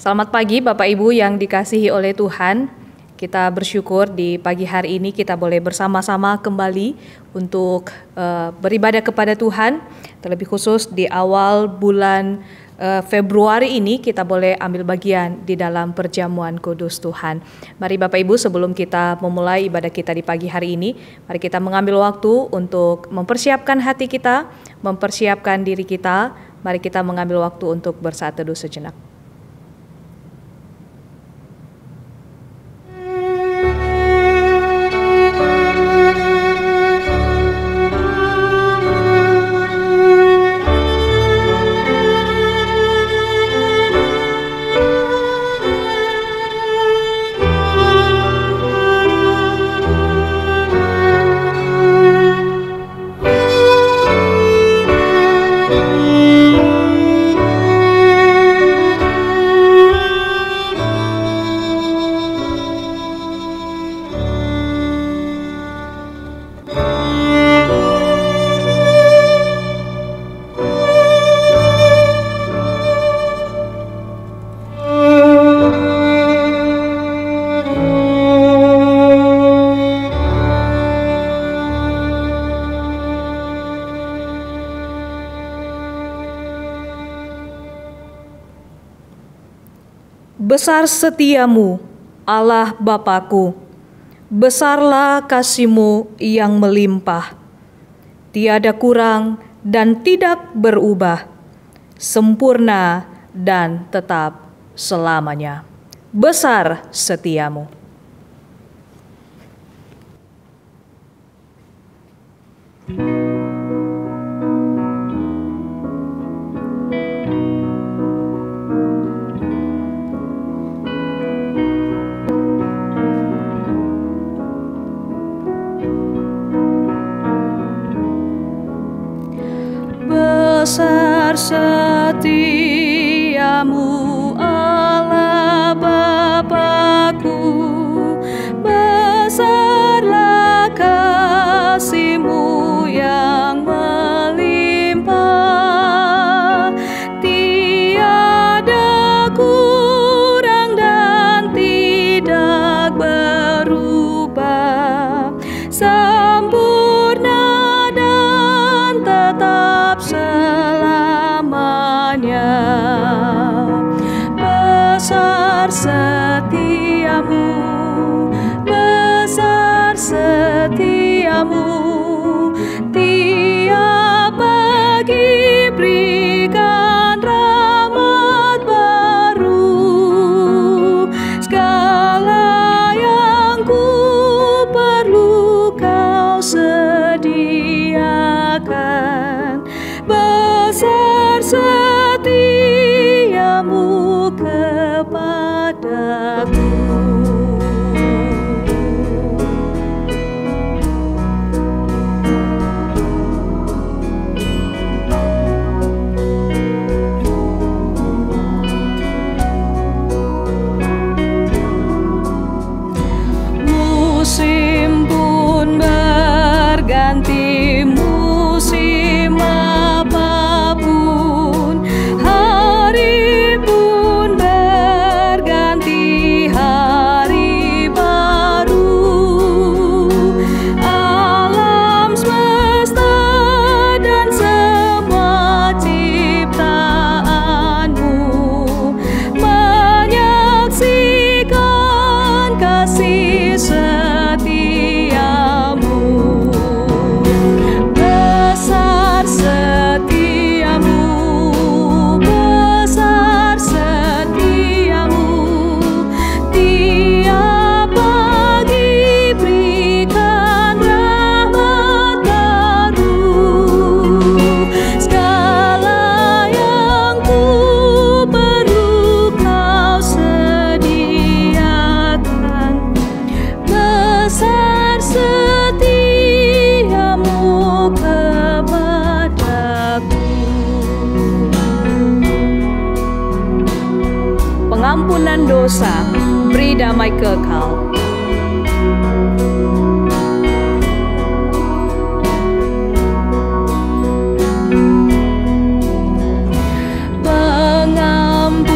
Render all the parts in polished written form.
Selamat pagi Bapak Ibu yang dikasihi oleh Tuhan. Kita bersyukur di pagi hari ini kita boleh bersama-sama kembali untuk beribadah kepada Tuhan. Terlebih khusus di awal bulan Februari ini kita boleh ambil bagian di dalam perjamuan kudus Tuhan. Mari Bapak Ibu, sebelum kita memulai ibadah kita di pagi hari ini, mari kita mengambil waktu untuk mempersiapkan hati kita, mempersiapkan diri kita. Mari kita mengambil waktu untuk bersaat teduh sejenak. Besar setiamu, Allah Bapa-Ku, besarlah kasih-Mu yang melimpah, tiada kurang dan tidak berubah, sempurna dan tetap selamanya. Besar setiamu. Besar setiamu, Allah Bapa-Ku, besarlah kasih-Mu yang melimpah, tiada kurang dan tidak berubah, sempurna dan tetap selamanya. Besar setiamu, besar setiamu, tiap pagi berikan rahmat baru, segala yang ku perlu Kau sediakan. Besar setiamu kepadaku. Musim pun berganti, musim apapun, hari pun berganti, hari baru. Alam semesta dan semua ciptaan-Mu menyaksikan kasih setiamu. Besar setiamu, besar setiamu, tiap pagi berikan rahmat baru, segala yang ku perlu Kau sediakan. Besar setiamu kepadaku. Pengampunan dosa, beri damai kekal. Pengampunan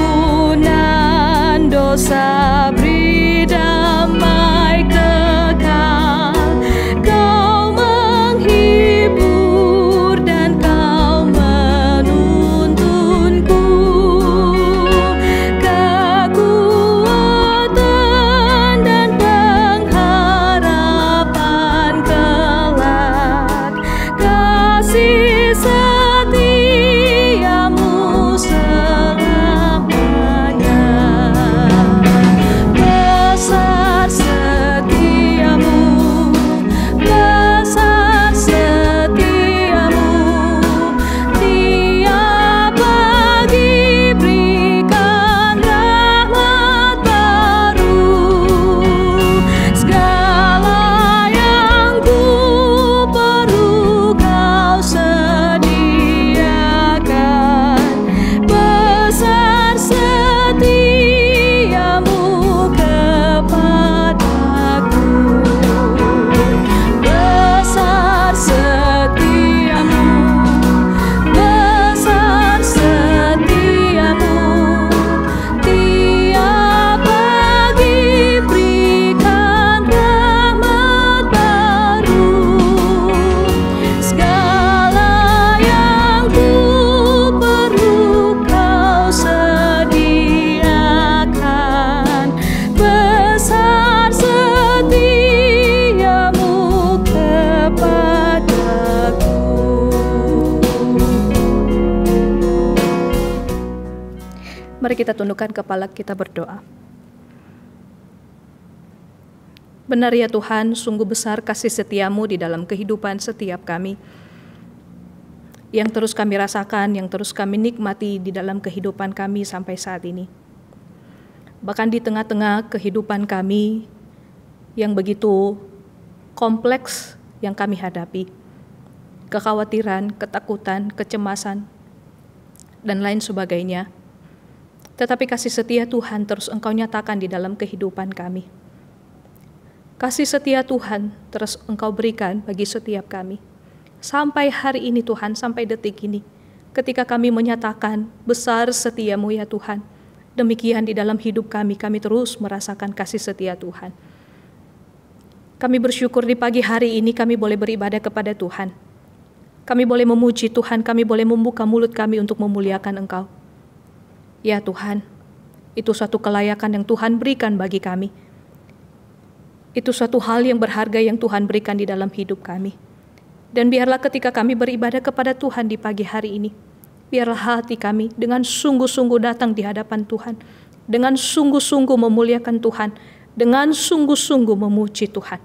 Mari kita tundukkan kepala, kita berdoa. Benar ya Tuhan, sungguh besar kasih setia-Mu di dalam kehidupan setiap kami. Yang terus kami rasakan, yang terus kami nikmati di dalam kehidupan kami sampai saat ini. Bahkan di tengah-tengah kehidupan kami yang begitu kompleks yang kami hadapi. Kekhawatiran, ketakutan, kecemasan, dan lain sebagainya. Tetapi kasih setia Tuhan terus Engkau nyatakan di dalam kehidupan kami. Kasih setia Tuhan terus Engkau berikan bagi setiap kami. Sampai hari ini Tuhan, sampai detik ini, ketika kami menyatakan besar setia-Mu ya Tuhan, demikian di dalam hidup kami terus merasakan kasih setia Tuhan. Kami bersyukur di pagi hari ini kami boleh beribadah kepada Tuhan. Kami boleh memuji Tuhan, kami boleh membuka mulut kami untuk memuliakan Engkau. Ya Tuhan, itu suatu kelayakan yang Tuhan berikan bagi kami. Itu suatu hal yang berharga yang Tuhan berikan di dalam hidup kami. Dan biarlah ketika kami beribadah kepada Tuhan di pagi hari ini, biarlah hati kami dengan sungguh-sungguh datang di hadapan Tuhan, dengan sungguh-sungguh memuliakan Tuhan, dengan sungguh-sungguh memuji Tuhan.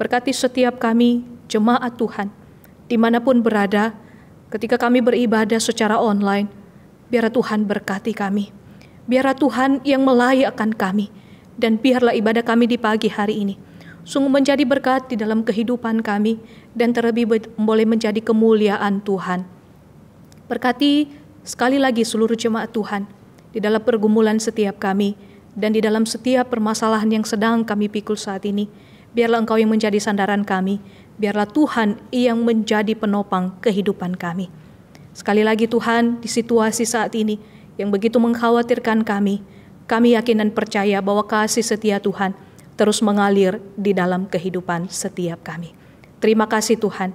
Berkati setiap kami, jemaat Tuhan, dimanapun berada, ketika kami beribadah secara online, biarlah Tuhan berkati kami. Biarlah Tuhan yang melayakkan kami. Dan biarlah ibadah kami di pagi hari ini sungguh menjadi berkat di dalam kehidupan kami. Dan terlebih boleh menjadi kemuliaan Tuhan. Berkati sekali lagi seluruh jemaat Tuhan di dalam pergumulan setiap kami. Dan di dalam setiap permasalahan yang sedang kami pikul saat ini. Biarlah Engkau yang menjadi sandaran kami. Biarlah Tuhan yang menjadi penopang kehidupan kami. Sekali lagi Tuhan, di situasi saat ini yang begitu mengkhawatirkan kami yakin dan percaya bahwa kasih setia Tuhan terus mengalir di dalam kehidupan setiap kami. Terima kasih Tuhan.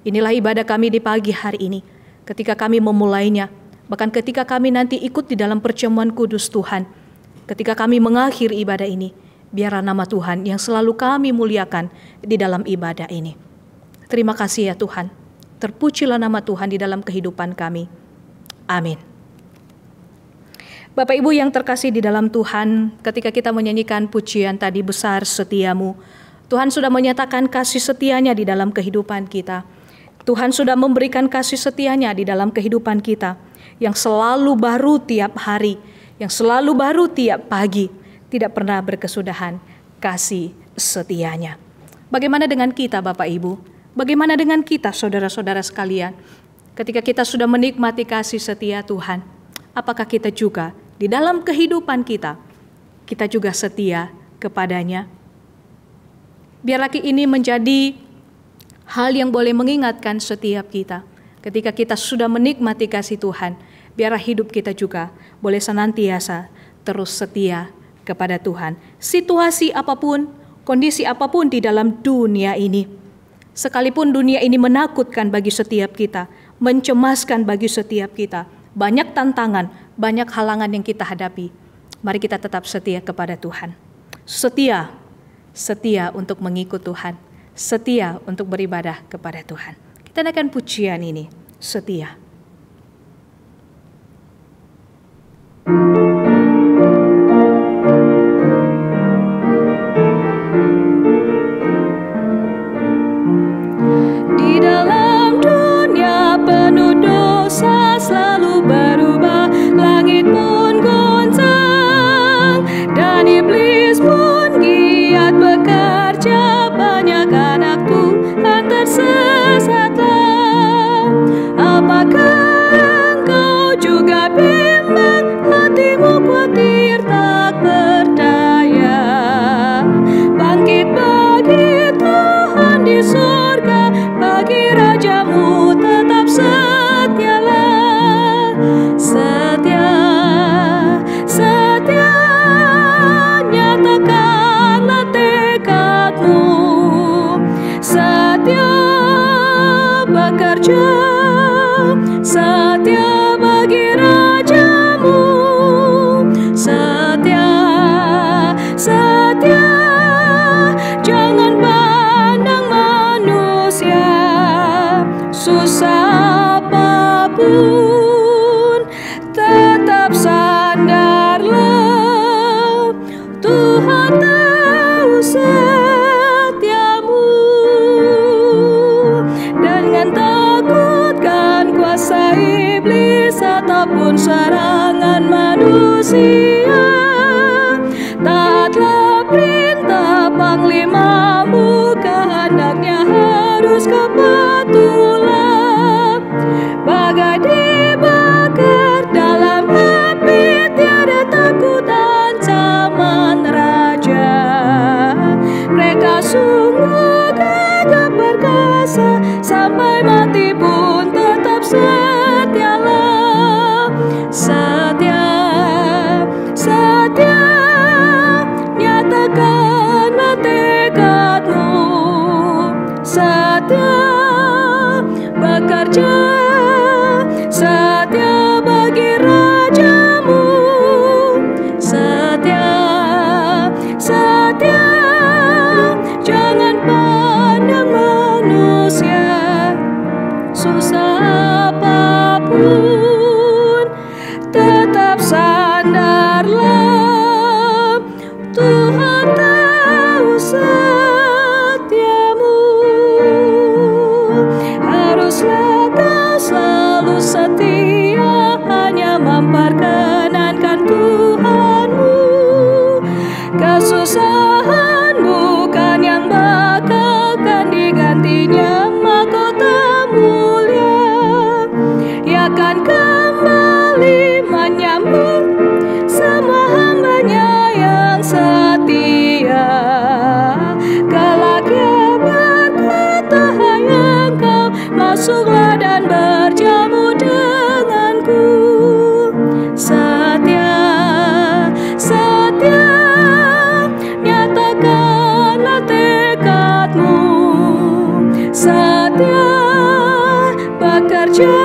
Inilah ibadah kami di pagi hari ini. Ketika kami memulainya, bahkan ketika kami nanti ikut di dalam perjamuan kudus Tuhan, ketika kami mengakhiri ibadah ini, biarlah nama Tuhan yang selalu kami muliakan di dalam ibadah ini. Terima kasih ya Tuhan. Terpujilah nama Tuhan di dalam kehidupan kami. Amin. Bapak Ibu yang terkasih di dalam Tuhan, ketika kita menyanyikan pujian tadi besar setiamu, Tuhan sudah menyatakan kasih setianya di dalam kehidupan kita. Tuhan sudah memberikan kasih setianya di dalam kehidupan kita, yang selalu baru tiap hari, yang selalu baru tiap pagi, tidak pernah berkesudahan kasih setianya. Bagaimana dengan kita Bapak Ibu? Bagaimana dengan kita saudara-saudara sekalian? Ketika kita sudah menikmati kasih setia Tuhan, apakah kita juga di dalam kehidupan kita juga setia kepadanya? Biarlah ini menjadi hal yang boleh mengingatkan setiap kita. Ketika kita sudah menikmati kasih Tuhan, biarlah hidup kita juga boleh senantiasa terus setia kepada Tuhan. Situasi apapun, kondisi apapun di dalam dunia ini, sekalipun dunia ini menakutkan bagi setiap kita, mencemaskan bagi setiap kita, banyak tantangan, banyak halangan yang kita hadapi, mari kita tetap setia kepada Tuhan. Setia untuk mengikut Tuhan, setia untuk beribadah kepada Tuhan. Kita naikkan pujian ini, setia. Di dalam dunia penuh dosa selalu berubah, langit pun goncang dan iblis pun giat bekerja, banyak anak Tuhan tersesatlah. Apakah engkau juga bimbang, hatimu khawatir tak berdaya? Bangkit bagi Tuhan di surga, bagi rajamu tetap setialah. Setia, nyatakanlah tekadmu. Setia bekerja, setia bagi rajamu. Setia, jangan pandang manusia. Susah apapun tetap saja sia-sia. Taatlah perintah panglimamu, kehendaknya harus kepatulan. Bagai dibakar dalam api, tiada takut ancaman raja. Mereka sungguh gagah perkasa, sampai mati pun tetap setialah. Setia, setia, nyatakanlah tekadmu. Setia bekerja, setia bagi rajamu. Setia, setia, jangan pandang manusia. Susah apapun, tetap sandarlah. Tuhan tahu setiamu. Haruslah kau selalu setia, hanya memperkenankan Tuhanmu. Kesusahan bukan yang bakalkan digantinya mahkota mulia. Ia akan kembali menyambut semua hamba-Nya yang setia. Kelak Ia berkata, hai engkau, masuklah dan berjamu denganku. Setia, setia, nyatakanlah tekadmu. Setia bekerja,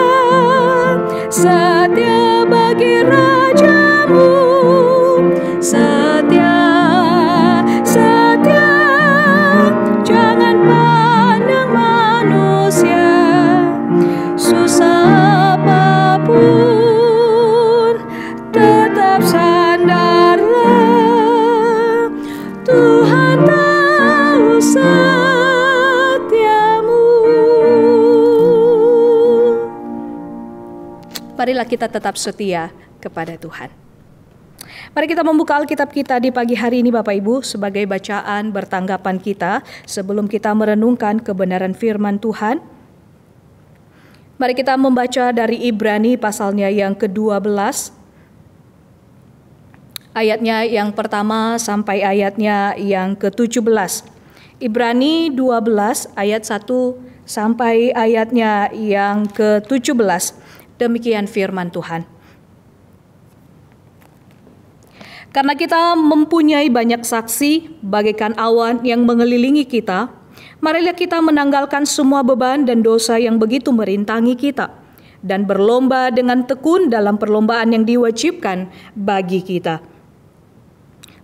setia bagi rajamu. Setia, setia, jangan pandang manusia. Susah apapun, tetap sandarlah. Tuhan tahu setiamu. Marilah kita tetap setia kepada Tuhan. Mari kita membuka Alkitab kita di pagi hari ini Bapak Ibu sebagai bacaan bertanggapan kita sebelum kita merenungkan kebenaran firman Tuhan. Mari kita membaca dari Ibrani pasalnya yang ke-12, ayatnya yang pertama sampai ayatnya yang ke-17. Ibrani 12 ayat 1 sampai ayatnya yang ke-17. Demikian firman Tuhan. Karena kita mempunyai banyak saksi bagaikan awan yang mengelilingi kita, marilah kita menanggalkan semua beban dan dosa yang begitu merintangi kita, dan berlomba dengan tekun dalam perlombaan yang diwajibkan bagi kita.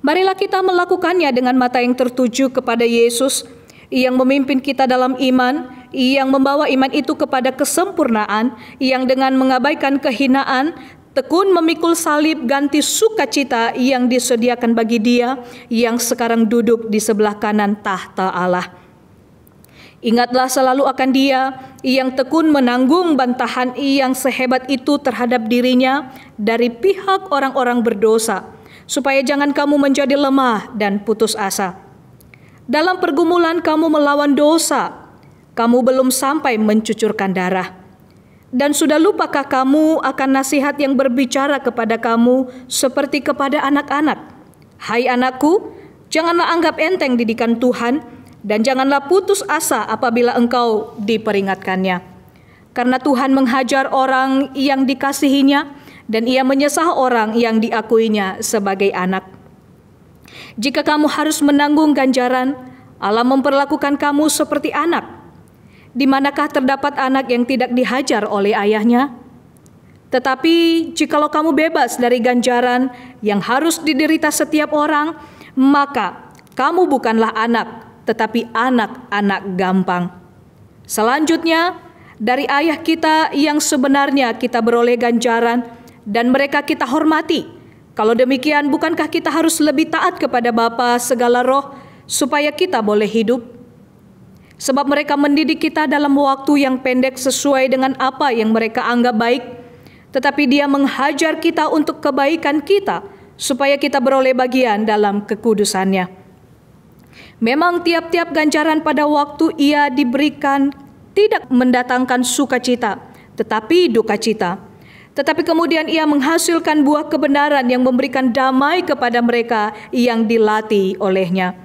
Marilah kita melakukannya dengan mata yang tertuju kepada Yesus, yang memimpin kita dalam iman, yang membawa iman itu kepada kesempurnaan, yang dengan mengabaikan kehinaan, tekun memikul salib ganti sukacita yang disediakan bagi Dia yang sekarang duduk di sebelah kanan tahta Allah. Ingatlah selalu akan Dia yang tekun menanggung bantahan yang sehebat itu terhadap dirinya dari pihak orang-orang berdosa, supaya jangan kamu menjadi lemah dan putus asa. Dalam pergumulan kamu melawan dosa, kamu belum sampai mencucurkan darah. Dan sudah lupakah kamu akan nasihat yang berbicara kepada kamu seperti kepada anak-anak? Hai anakku, janganlah anggap enteng didikan Tuhan, dan janganlah putus asa apabila engkau diperingatkannya. Karena Tuhan menghajar orang yang dikasihinya, dan Ia menyesah orang yang diakuinya sebagai anak. Jika kamu harus menanggung ganjaran, Allah memperlakukan kamu seperti anak. Di manakah terdapat anak yang tidak dihajar oleh ayahnya? Tetapi jikalau kamu bebas dari ganjaran yang harus diderita setiap orang, maka kamu bukanlah anak, tetapi anak-anak gampang. Selanjutnya, dari ayah kita yang sebenarnya kita beroleh ganjaran, dan mereka kita hormati. Kalau demikian, bukankah kita harus lebih taat kepada Bapa segala roh, supaya kita boleh hidup? Sebab mereka mendidik kita dalam waktu yang pendek sesuai dengan apa yang mereka anggap baik, tetapi Dia menghajar kita untuk kebaikan kita, supaya kita beroleh bagian dalam kekudusannya. Memang tiap-tiap ganjaran pada waktu ia diberikan tidak mendatangkan sukacita, tetapi duka cita. Tetapi kemudian ia menghasilkan buah kebenaran yang memberikan damai kepada mereka yang dilatih olehnya.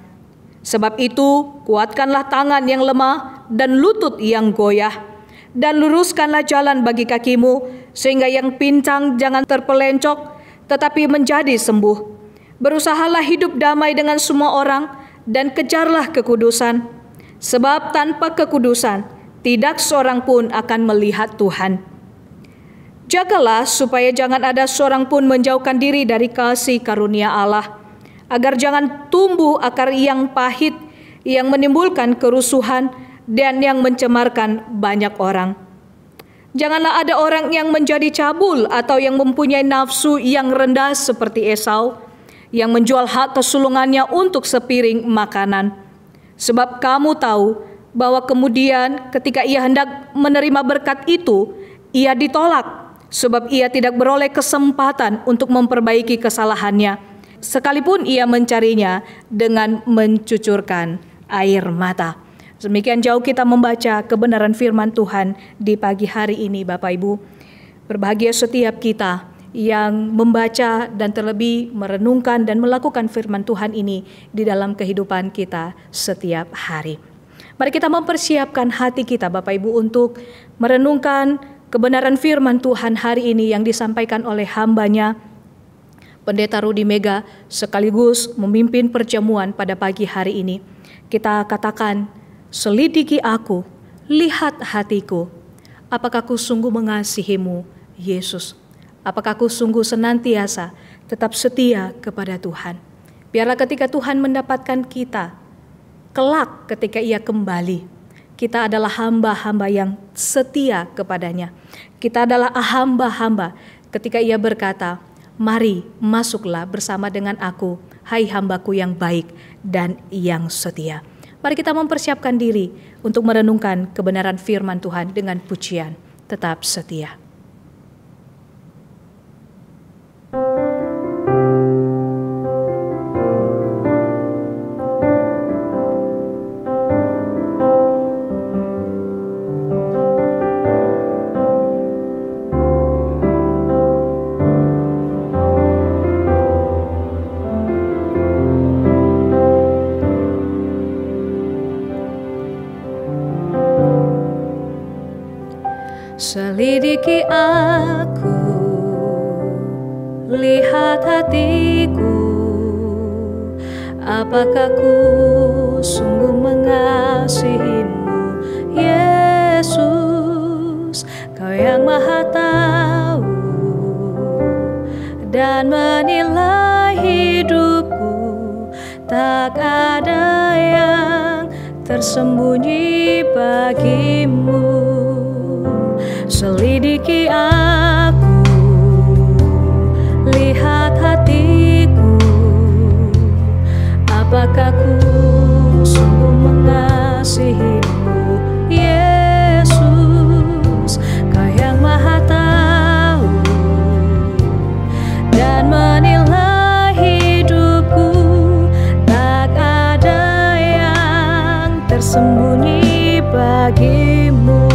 Sebab itu, kuatkanlah tangan yang lemah dan lutut yang goyah, dan luruskanlah jalan bagi kakimu, sehingga yang pincang jangan terpelencok, tetapi menjadi sembuh. Berusahalah hidup damai dengan semua orang, dan kejarlah kekudusan. Sebab tanpa kekudusan, tidak seorang pun akan melihat Tuhan. Jagalah supaya jangan ada seorang pun menjauhkan diri dari kasih karunia Allah, agar jangan tumbuh akar yang pahit, yang menimbulkan kerusuhan, dan yang mencemarkan banyak orang. Janganlah ada orang yang menjadi cabul atau yang mempunyai nafsu yang rendah seperti Esau, yang menjual hak kesulungannya untuk sepiring makanan. Sebab kamu tahu bahwa kemudian ketika ia hendak menerima berkat itu, ia ditolak, sebab ia tidak beroleh kesempatan untuk memperbaiki kesalahannya, sekalipun ia mencarinya dengan mencucurkan air mata. Demikian jauh kita membaca kebenaran firman Tuhan di pagi hari ini, Bapak Ibu. Berbahagia setiap kita yang membaca dan terlebih merenungkan dan melakukan firman Tuhan ini di dalam kehidupan kita setiap hari. Mari kita mempersiapkan hati kita, Bapak Ibu, untuk merenungkan kebenaran firman Tuhan hari ini yang disampaikan oleh hambanya, Pendeta Rudi Mega, sekaligus memimpin perjamuan pada pagi hari ini. Kita katakan, selidiki aku, lihat hatiku, apakah ku sungguh mengasihimu, Yesus? Apakah aku sungguh senantiasa tetap setia kepada Tuhan? Biarlah ketika Tuhan mendapatkan kita, kelak ketika ia kembali, kita adalah hamba-hamba yang setia kepadanya. Kita adalah hamba-hamba ketika ia berkata, mari masuklah bersama dengan aku, hai hambaku yang baik dan yang setia. Mari kita mempersiapkan diri untuk merenungkan kebenaran firman Tuhan dengan pujian tetap setia. Selidiki aku, lihat hatiku, apakah ku sungguh mengasihimu, Yesus? Kau yang maha tahu dan menilai hidupku, tak ada yang tersembunyi bagimu. Selidiki aku, lihat hatiku, apakah ku sungguh mengasihimu, Yesus? Kau yang maha tahu dan menilai hidupku, tak ada yang tersembunyi bagimu.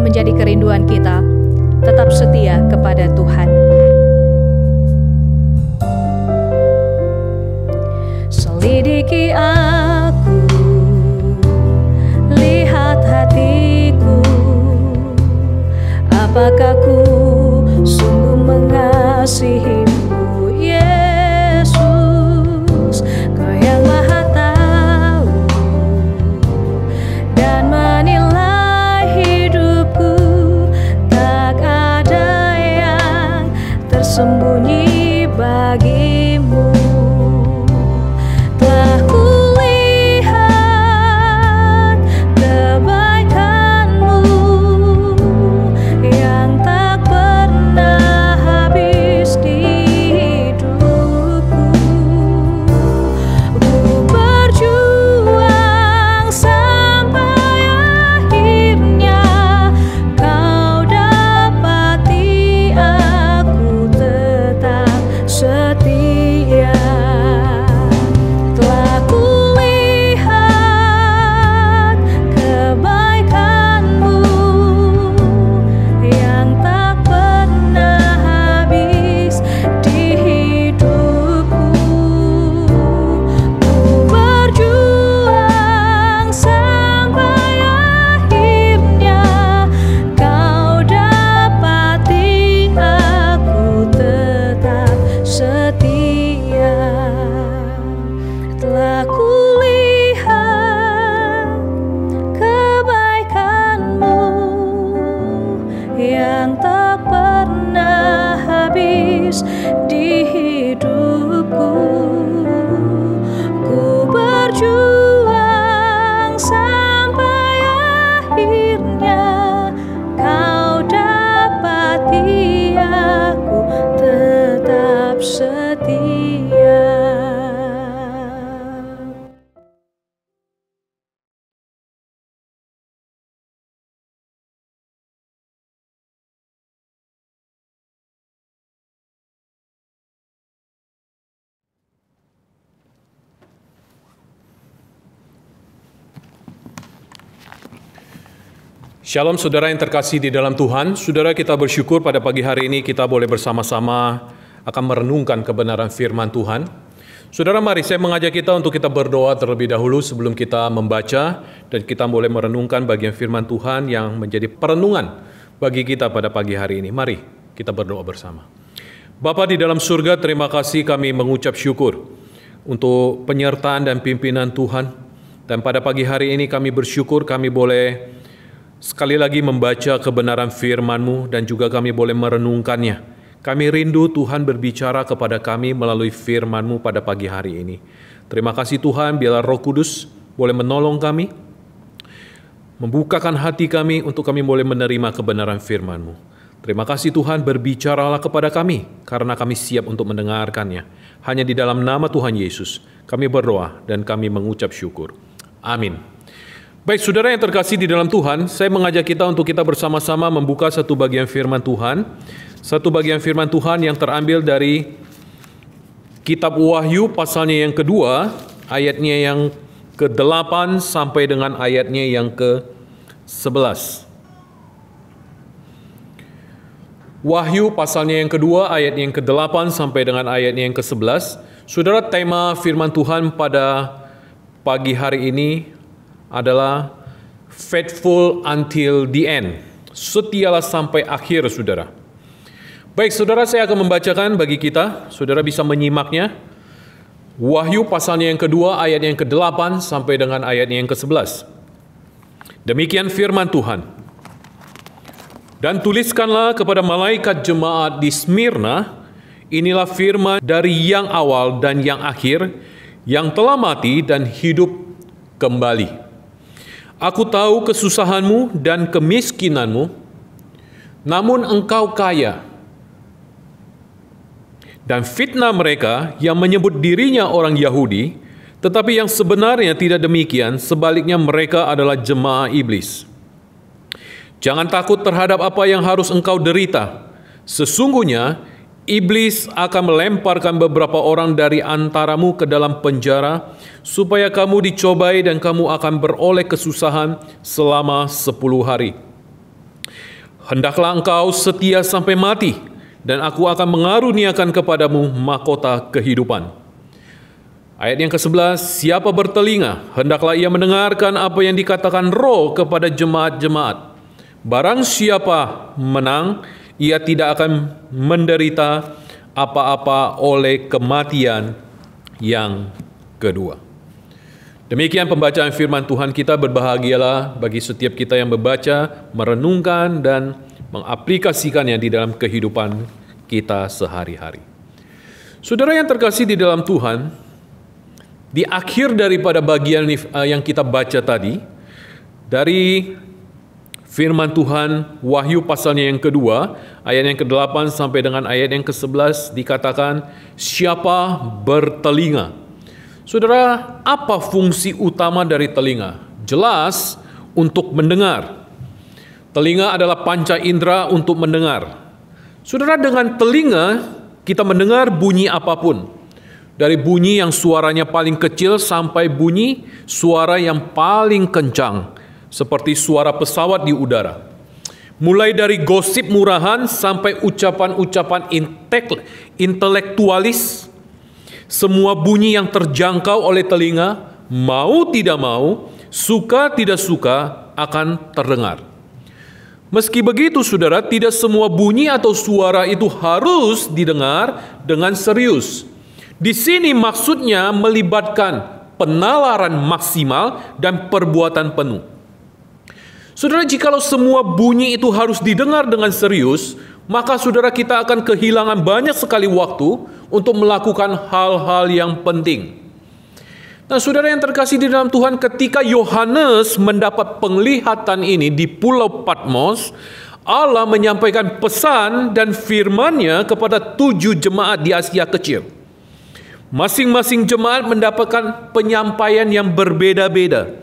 Menjadi kerinduan kita, tetap setia kepada Tuhan. Selidiki aku, lihat hatiku, apakah ku sungguh mengasihimu, Yesus? Kau yang maha tahu dan menilai hidupku, tak ada habis di hidupku. Ku berjuang sampai akhirnya kau dapati aku tetap setia. Shalom saudara yang terkasih di dalam Tuhan. Saudara, kita bersyukur pada pagi hari ini kita boleh bersama-sama akan merenungkan kebenaran firman Tuhan. Saudara, mari saya mengajak kita untuk kita berdoa terlebih dahulu sebelum kita membaca dan kita boleh merenungkan bagian firman Tuhan yang menjadi perenungan bagi kita pada pagi hari ini. Mari kita berdoa bersama. Bapa di dalam surga, terima kasih kami mengucap syukur untuk penyertaan dan pimpinan Tuhan. Dan pada pagi hari ini kami bersyukur kami boleh sekali lagi membaca kebenaran firman-Mu dan juga kami boleh merenungkannya. Kami rindu Tuhan berbicara kepada kami melalui firman-Mu pada pagi hari ini. Terima kasih Tuhan, biarlah Roh Kudus boleh menolong kami, membukakan hati kami untuk kami boleh menerima kebenaran firman-Mu. Terima kasih Tuhan, berbicaralah kepada kami karena kami siap untuk mendengarkannya. Hanya di dalam nama Tuhan Yesus kami berdoa dan kami mengucap syukur. Amin. Baik, saudara yang terkasih di dalam Tuhan, saya mengajak kita untuk kita bersama-sama membuka satu bagian firman Tuhan. Satu bagian firman Tuhan yang terambil dari kitab Wahyu pasalnya yang kedua, ayatnya yang ke-8 sampai dengan ayatnya yang ke-11. Wahyu pasalnya yang kedua, ayat yang ke-8 sampai dengan ayatnya yang ke-11. Saudara, tema firman Tuhan pada pagi hari ini adalah faithful until the end. Setialah sampai akhir, saudara. Baik, saudara, saya akan membacakan bagi kita. Saudara bisa menyimaknya. Wahyu pasalnya yang kedua, ayat yang ke-8 sampai dengan ayat yang ke-11. Demikian firman Tuhan. Dan tuliskanlah kepada malaikat jemaat di Smyrna, inilah firman dari yang awal dan yang akhir, yang telah mati dan hidup kembali. Aku tahu kesusahanmu dan kemiskinanmu, namun engkau kaya. Dan fitnah mereka yang menyebut dirinya orang Yahudi, tetapi yang sebenarnya tidak demikian, sebaliknya mereka adalah jemaah iblis. Jangan takut terhadap apa yang harus engkau derita. Sesungguhnya, iblis akan melemparkan beberapa orang dari antaramu ke dalam penjara, supaya kamu dicobai dan kamu akan beroleh kesusahan selama 10 hari. Hendaklah engkau setia sampai mati, dan aku akan mengaruniakan kepadamu mahkota kehidupan. Ayat yang ke-11, siapa bertelinga, hendaklah ia mendengarkan apa yang dikatakan Roh kepada jemaat-jemaat. Barang siapa menang, ia tidak akan menderita apa-apa oleh kematian yang kedua. Demikian pembacaan firman Tuhan kita. Berbahagialah bagi setiap kita yang membaca, merenungkan, dan mengaplikasikannya di dalam kehidupan kita sehari-hari. Saudara yang terkasih di dalam Tuhan, di akhir daripada bagian yang kita baca tadi, dari firman Tuhan Wahyu pasalnya yang kedua, ayat yang ke-8 sampai dengan ayat yang ke-11 dikatakan, siapa bertelinga. Saudara, apa fungsi utama dari telinga? Jelas, untuk mendengar. Telinga adalah panca indera untuk mendengar. Saudara, dengan telinga kita mendengar bunyi apapun. Dari bunyi yang suaranya paling kecil sampai bunyi suara yang paling kencang, seperti suara pesawat di udara. Mulai dari gosip murahan sampai ucapan-ucapan intelektualis, semua bunyi yang terjangkau oleh telinga, mau tidak mau, suka tidak suka, akan terdengar. Meski begitu, saudara, tidak semua bunyi atau suara itu harus didengar dengan serius. Di sini maksudnya melibatkan penalaran maksimal dan perbuatan penuh. Saudara, jikalau semua bunyi itu harus didengar dengan serius, maka saudara kita akan kehilangan banyak sekali waktu untuk melakukan hal-hal yang penting. Nah, saudara yang terkasih di dalam Tuhan, ketika Yohanes mendapat penglihatan ini di Pulau Patmos, Allah menyampaikan pesan dan firman-Nya kepada 7 jemaat di Asia Kecil. Masing-masing jemaat mendapatkan penyampaian yang berbeda-beda.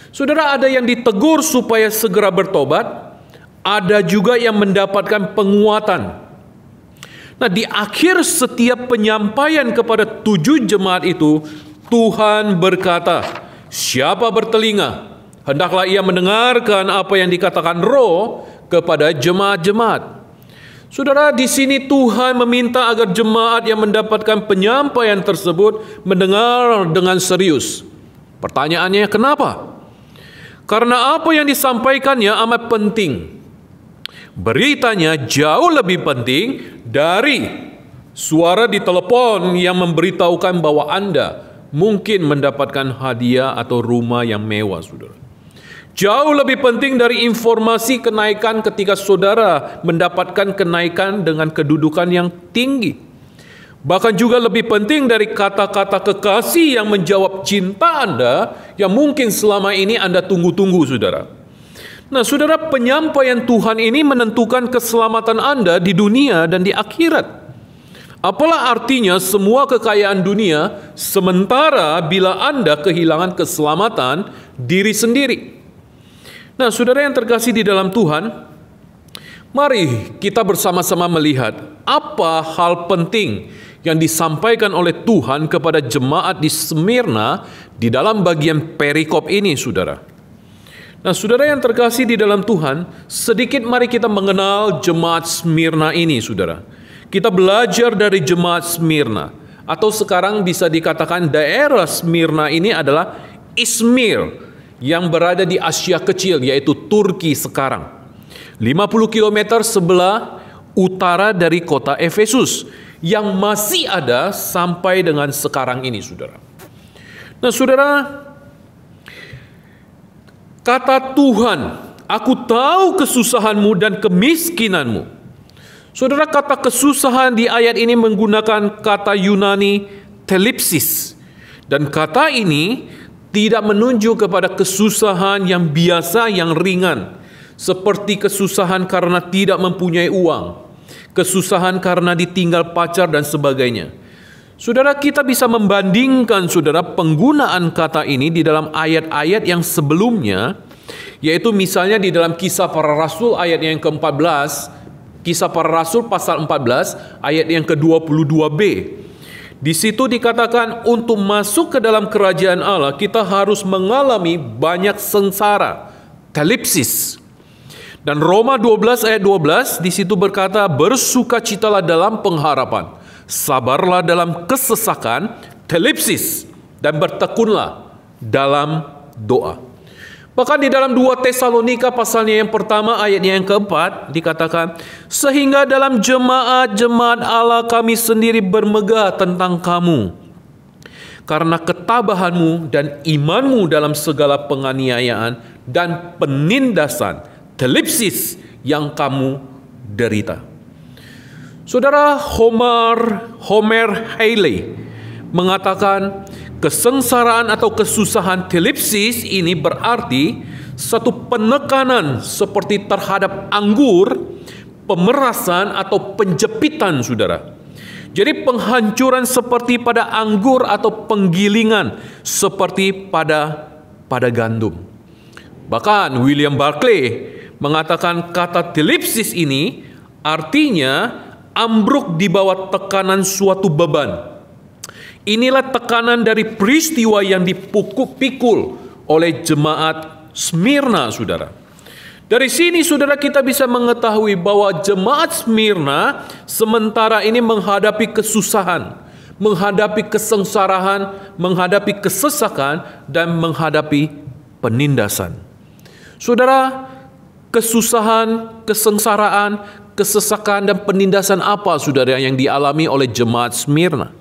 Saudara, ada yang ditegur supaya segera bertobat, ada juga yang mendapatkan penguatan. Nah, di akhir setiap penyampaian kepada 7 jemaat itu, Tuhan berkata, siapa bertelinga, hendaklah ia mendengarkan apa yang dikatakan Roh kepada jemaat-jemaat. Saudara, di sini Tuhan meminta agar jemaat yang mendapatkan penyampaian tersebut mendengar dengan serius. Pertanyaannya, kenapa? Karena apa yang disampaikannya amat penting. Beritanya jauh lebih penting dari suara di telepon yang memberitahukan bahwa Anda mungkin mendapatkan hadiah atau rumah yang mewah, saudara. Jauh lebih penting dari informasi kenaikan ketika saudara mendapatkan kenaikan dengan kedudukan yang tinggi. Bahkan juga lebih penting dari kata-kata kekasih yang menjawab cinta Anda yang mungkin selama ini Anda tunggu-tunggu, saudara. Nah, saudara, penyampaian Tuhan ini menentukan keselamatan Anda di dunia dan di akhirat. Apalah artinya semua kekayaan dunia sementara bila Anda kehilangan keselamatan diri sendiri. Nah, saudara yang terkasih di dalam Tuhan, mari kita bersama-sama melihat apa hal penting yang disampaikan oleh Tuhan kepada jemaat di Smyrna di dalam bagian perikop ini, saudara. Nah, saudara yang terkasih di dalam Tuhan, sedikit mari kita mengenal jemaat Smyrna ini, saudara. Kita belajar dari jemaat Smyrna, atau sekarang bisa dikatakan daerah Smyrna ini adalah Izmir yang berada di Asia Kecil, yaitu Turki sekarang. 50 km sebelah utara dari kota Efesus yang masih ada sampai dengan sekarang ini, saudara. Nah, saudara, kata Tuhan, aku tahu kesusahanmu dan kemiskinanmu. Saudara, kata kesusahan di ayat ini menggunakan kata Yunani telipsis. Dan kata ini tidak menunjuk kepada kesusahan yang biasa, yang ringan. Seperti kesusahan karena tidak mempunyai uang, kesusahan karena ditinggal pacar dan sebagainya. Saudara, kita bisa membandingkan, saudara, penggunaan kata ini di dalam ayat-ayat yang sebelumnya, yaitu misalnya di dalam Kisah Para Rasul ayat yang ke-14, Kisah Para Rasul pasal 14 ayat yang ke-22b. Di situ dikatakan untuk masuk ke dalam kerajaan Allah kita harus mengalami banyak sengsara, telipsis. Dan Roma 12 ayat 12 di situ berkata, bersukacitalah dalam pengharapan, sabarlah dalam kesesakan, telipsis, dan bertekunlah dalam doa. Bahkan di dalam 2 Tesalonika pasalnya yang pertama ayatnya yang keempat dikatakan, sehingga dalam jemaat-jemaat Allah kami sendiri bermegah tentang kamu, karena ketabahanmu dan imanmu dalam segala penganiayaan dan penindasan, telipsis yang kamu derita. Saudara, Homer Haley mengatakan kesengsaraan atau kesusahan telipsis ini berarti satu penekanan seperti terhadap anggur, pemerasan atau penjepitan, saudara. Jadi penghancuran seperti pada anggur atau penggilingan seperti pada gandum. Bahkan William Barclay mengatakan kata telipsis ini artinya ambruk di bawah tekanan suatu beban. Inilah tekanan dari peristiwa yang dipikul oleh jemaat Smyrna, saudara. Dari sini, saudara, kita bisa mengetahui bahwa jemaat Smyrna sementara ini menghadapi kesusahan, menghadapi kesengsaraan, menghadapi kesesakan, dan menghadapi penindasan. Saudara, kesusahan, kesengsaraan, kesesakan, dan penindasan apa, saudara, yang dialami oleh jemaat Smyrna?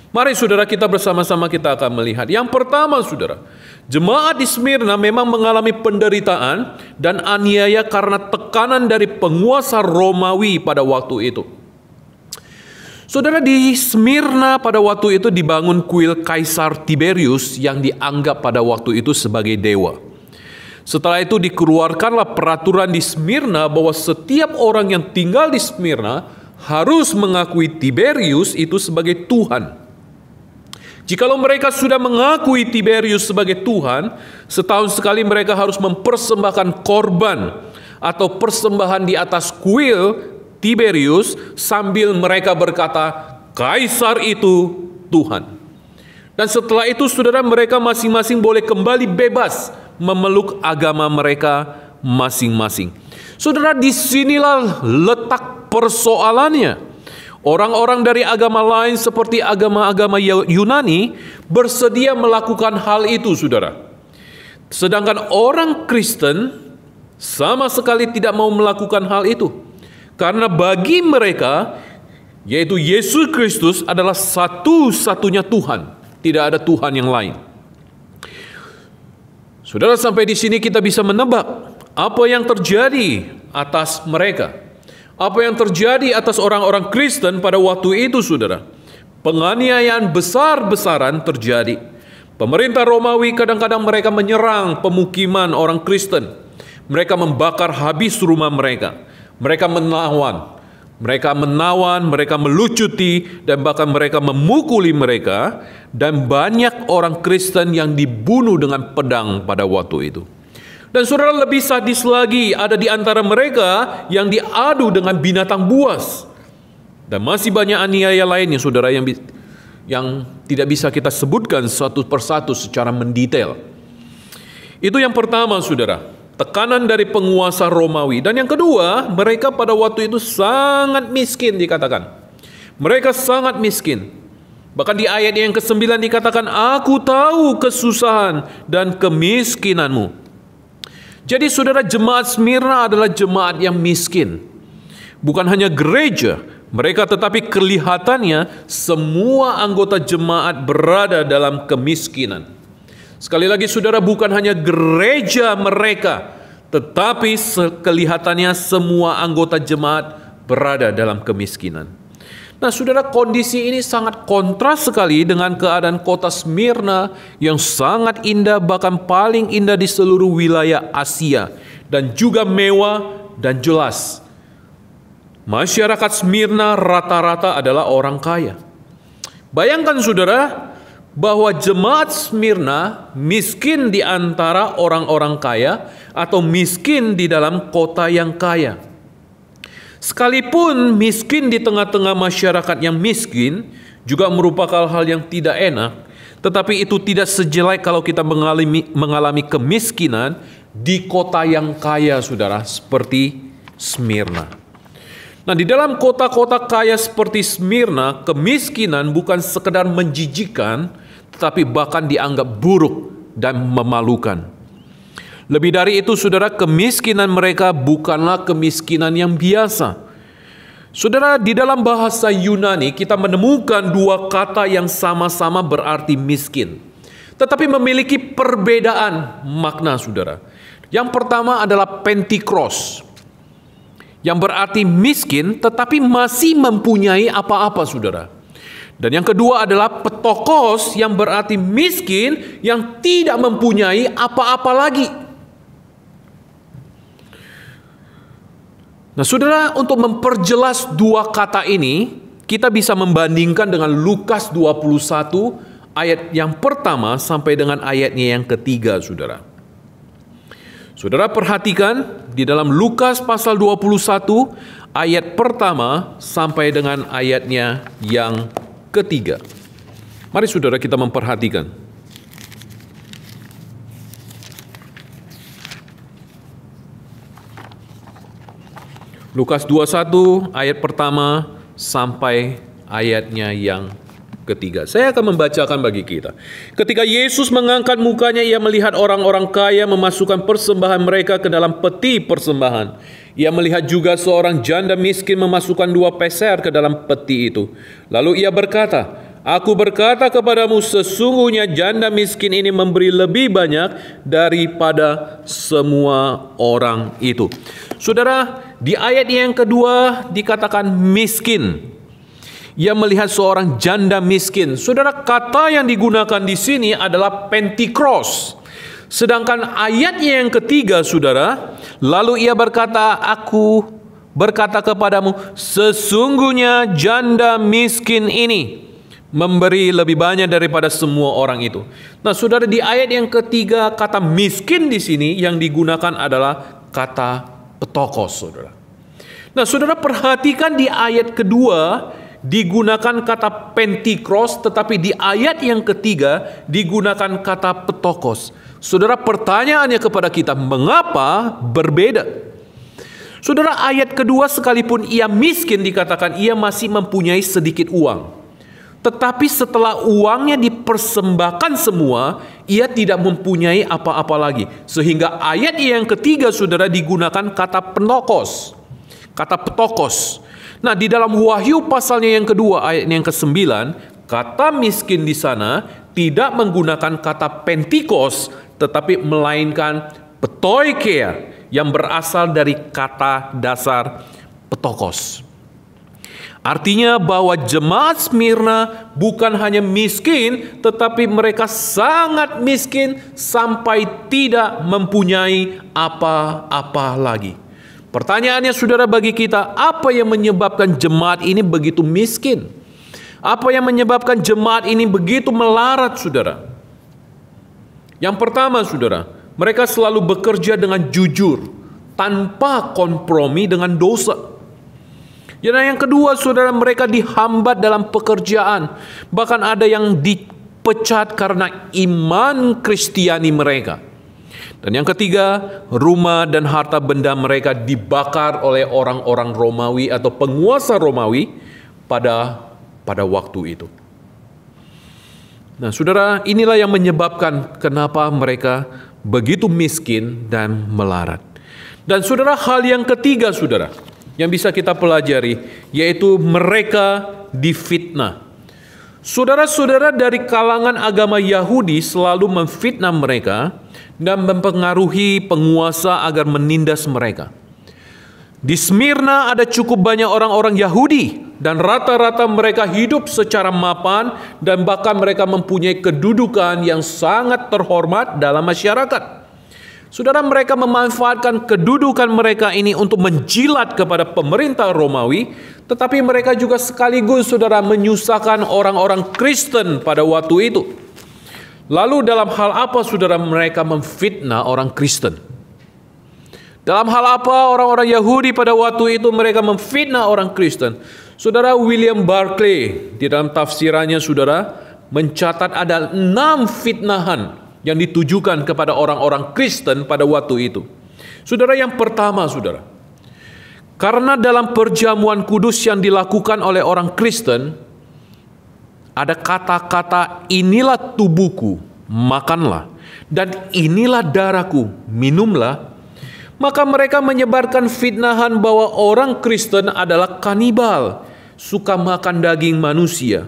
Mari saudara, kita bersama-sama kita akan melihat. Yang pertama saudara, jemaat di Smyrna memang mengalami penderitaan dan aniaya karena tekanan dari penguasa Romawi pada waktu itu. Saudara, di Smyrna pada waktu itu dibangun kuil Kaisar Tiberius yang dianggap pada waktu itu sebagai dewa. Setelah itu dikeluarkanlah peraturan di Smyrna bahwa setiap orang yang tinggal di Smyrna harus mengakui Tiberius itu sebagai Tuhan. Jikalau mereka sudah mengakui Tiberius sebagai Tuhan, setahun sekali mereka harus mempersembahkan korban atau persembahan di atas kuil Tiberius sambil mereka berkata, Kaisar itu Tuhan. Dan setelah itu saudara, mereka masing-masing boleh kembali bebas memeluk agama mereka masing-masing. Saudara, disinilah letak persoalannya. Orang-orang dari agama lain seperti agama-agama Yunani bersedia melakukan hal itu, saudara. Sedangkan orang Kristen sama sekali tidak mau melakukan hal itu. Karena bagi mereka, yaitu Yesus Kristus adalah satu-satunya Tuhan. Tidak ada Tuhan yang lain. Saudara, sampai di sini kita bisa menebak apa yang terjadi atas mereka. Apa yang terjadi atas orang-orang Kristen pada waktu itu, saudara? Penganiayaan besar-besaran terjadi. Pemerintah Romawi kadang-kadang mereka menyerang pemukiman orang Kristen. Mereka membakar habis rumah mereka. Mereka menawan, mereka melucuti, dan bahkan mereka memukuli mereka. Dan banyak orang Kristen yang dibunuh dengan pedang pada waktu itu. Dan saudara, lebih sadis lagi, ada di antara mereka yang diadu dengan binatang buas. Dan masih banyak aniaya lainnya, saudara, yang tidak bisa kita sebutkan satu persatu secara mendetail. Itu yang pertama, saudara, tekanan dari penguasa Romawi. Dan yang kedua, mereka pada waktu itu sangat miskin dikatakan. Mereka sangat miskin. Bahkan di ayat yang ke-9 dikatakan, Aku tahu kesusahan dan kemiskinanmu. Jadi saudara, jemaat Smyrna adalah jemaat yang miskin. Bukan hanya gereja mereka, tetapi kelihatannya semua anggota jemaat berada dalam kemiskinan. Sekali lagi saudara, bukan hanya gereja mereka, tetapi kelihatannya semua anggota jemaat berada dalam kemiskinan. Nah saudara, kondisi ini sangat kontras sekali dengan keadaan kota Smyrna yang sangat indah, bahkan paling indah di seluruh wilayah Asia, dan juga mewah dan jelas. Masyarakat Smyrna rata-rata adalah orang kaya. Bayangkan saudara, bahwa jemaat Smyrna miskin di antara orang-orang kaya atau miskin di dalam kota yang kaya. Sekalipun miskin di tengah-tengah masyarakat yang miskin juga merupakan hal yang tidak enak, tetapi itu tidak sejelek kalau kita mengalami kemiskinan di kota yang kaya, saudara, seperti Smyrna. Nah, di dalam kota-kota kaya seperti Smyrna, kemiskinan bukan sekedar menjijikkan, tetapi bahkan dianggap buruk dan memalukan. Lebih dari itu, saudara, kemiskinan mereka bukanlah kemiskinan yang biasa. Saudara, di dalam bahasa Yunani kita menemukan dua kata yang sama-sama berarti miskin, tetapi memiliki perbedaan makna, saudara. Yang pertama adalah pentikros, yang berarti miskin tetapi masih mempunyai apa-apa, saudara. Dan yang kedua adalah petokos, yang berarti miskin yang tidak mempunyai apa-apa lagi. Nah saudara, untuk memperjelas dua kata ini, kita bisa membandingkan dengan Lukas 21 ayat yang pertama sampai dengan ayatnya yang ketiga, saudara. Saudara perhatikan di dalam Lukas pasal 21 ayat pertama sampai dengan ayatnya yang ketiga. Mari saudara kita memperhatikan. Lukas 21 ayat pertama sampai ayatnya yang ketiga. Saya akan membacakan bagi kita. Ketika Yesus mengangkat mukanya, ia melihat orang-orang kaya memasukkan persembahan mereka ke dalam peti persembahan. Ia melihat juga seorang janda miskin memasukkan 2 peser ke dalam peti itu. Lalu ia berkata, Aku berkata kepadamu, sesungguhnya janda miskin ini memberi lebih banyak daripada semua orang itu. Saudara, di ayat yang kedua dikatakan miskin. Ia melihat seorang janda miskin. Saudara, kata yang digunakan di sini adalah pentikros. Sedangkan ayat yang ketiga, saudara, lalu ia berkata, aku berkata kepadamu, sesungguhnya janda miskin ini memberi lebih banyak daripada semua orang itu. Nah, saudara, di ayat yang ketiga kata miskin di sini yang digunakan adalah kata petokos, saudara. Nah, saudara, perhatikan di ayat kedua digunakan kata pentikros, tetapi di ayat yang ketiga digunakan kata petokos. Saudara, pertanyaannya kepada kita, mengapa berbeda? Saudara, ayat kedua sekalipun ia miskin dikatakan ia masih mempunyai sedikit uang. Tetapi setelah uangnya dipersembahkan semua, ia tidak mempunyai apa-apa lagi. Sehingga ayat yang ketiga, saudara, digunakan kata penokos, kata petokos. Nah, di dalam Wahyu pasalnya yang kedua, ayat yang ke-9, kata miskin di sana tidak menggunakan kata pentikos, tetapi melainkan petoikea, yang berasal dari kata dasar petokos. Artinya bahwa jemaat Smyrna bukan hanya miskin, tetapi mereka sangat miskin sampai tidak mempunyai apa-apa lagi. Pertanyaannya, saudara, bagi kita, apa yang menyebabkan jemaat ini begitu miskin? Apa yang menyebabkan jemaat ini begitu melarat, saudara? Yang pertama, saudara, mereka selalu bekerja dengan jujur, tanpa kompromi dengan dosa. Yang kedua, saudara, mereka dihambat dalam pekerjaan. Bahkan ada yang dipecat karena iman Kristiani mereka. Dan yang ketiga, rumah dan harta benda mereka dibakar oleh orang-orang Romawi atau penguasa Romawi pada waktu itu. Nah, saudara, inilah yang menyebabkan kenapa mereka begitu miskin dan melarat. Dan saudara, hal yang ketiga, saudara, yang bisa kita pelajari, yaitu mereka difitnah. Saudara-saudara dari kalangan agama Yahudi selalu memfitnah mereka dan mempengaruhi penguasa agar menindas mereka. Di Smyrna ada cukup banyak orang-orang Yahudi dan rata-rata mereka hidup secara mapan dan bahkan mereka mempunyai kedudukan yang sangat terhormat dalam masyarakat. Saudara, mereka memanfaatkan kedudukan mereka ini untuk menjilat kepada pemerintah Romawi, tetapi mereka juga sekaligus, saudara, menyusahkan orang-orang Kristen pada waktu itu. Lalu dalam hal apa, saudara, mereka memfitnah orang Kristen? Dalam hal apa orang-orang Yahudi pada waktu itu mereka memfitnah orang Kristen? Saudara, William Barclay di dalam tafsirannya, saudara, mencatat ada 6 fitnahan yang ditujukan kepada orang-orang Kristen pada waktu itu. Saudara, yang pertama, saudara, karena dalam perjamuan kudus yang dilakukan oleh orang Kristen ada kata-kata, inilah tubuhku, makanlah, dan inilah darahku, minumlah. Maka mereka menyebarkan fitnahan bahwa orang Kristen adalah kanibal, suka makan daging manusia.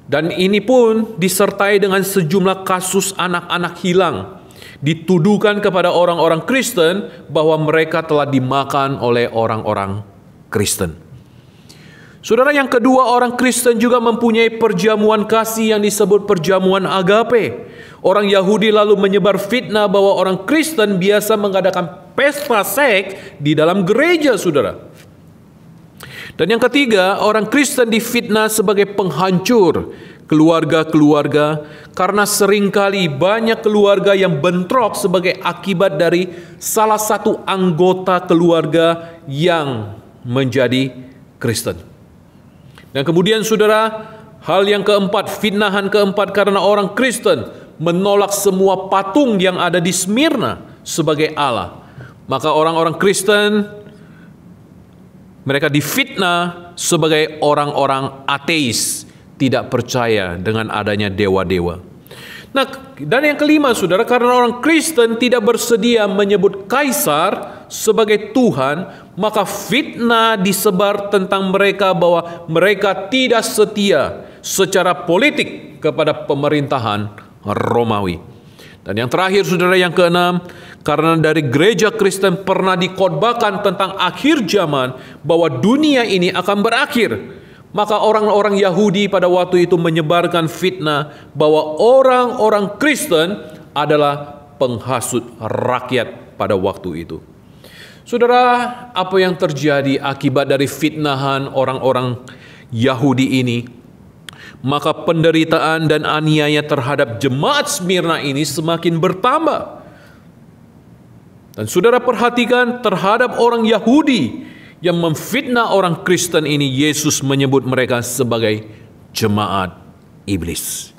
Dan ini pun disertai dengan sejumlah kasus anak-anak hilang. Dituduhkan kepada orang-orang Kristen bahwa mereka telah dimakan oleh orang-orang Kristen. Saudara, yang kedua, orang Kristen juga mempunyai perjamuan kasih yang disebut perjamuan agape. Orang Yahudi lalu menyebar fitnah bahwa orang Kristen biasa mengadakan pesta seks di dalam gereja, saudara. Dan yang ketiga, orang Kristen difitnah sebagai penghancur keluarga-keluarga karena seringkali banyak keluarga yang bentrok sebagai akibat dari salah satu anggota keluarga yang menjadi Kristen. Dan kemudian, saudara, hal yang keempat, fitnahan keempat, karena orang Kristen menolak semua patung yang ada di Smyrna sebagai Allah. Maka orang-orang Kristen mereka difitnah sebagai orang-orang ateis, tidak percaya dengan adanya dewa-dewa. Nah, dan yang kelima, saudara, karena orang Kristen tidak bersedia menyebut kaisar sebagai Tuhan, maka fitnah disebar tentang mereka bahwa mereka tidak setia secara politik kepada pemerintahan Romawi. Dan yang terakhir, saudara, yang keenam, karena dari gereja Kristen pernah dikhotbahkan tentang akhir zaman, bahwa dunia ini akan berakhir, maka orang-orang Yahudi pada waktu itu menyebarkan fitnah bahwa orang-orang Kristen adalah penghasut rakyat pada waktu itu. Saudara, apa yang terjadi akibat dari fitnahan orang-orang Yahudi ini? Maka penderitaan dan aniaya terhadap jemaat Smyrna ini semakin bertambah. Dan saudara perhatikan, terhadap orang Yahudi yang memfitnah orang Kristen ini, Yesus menyebut mereka sebagai jemaat iblis.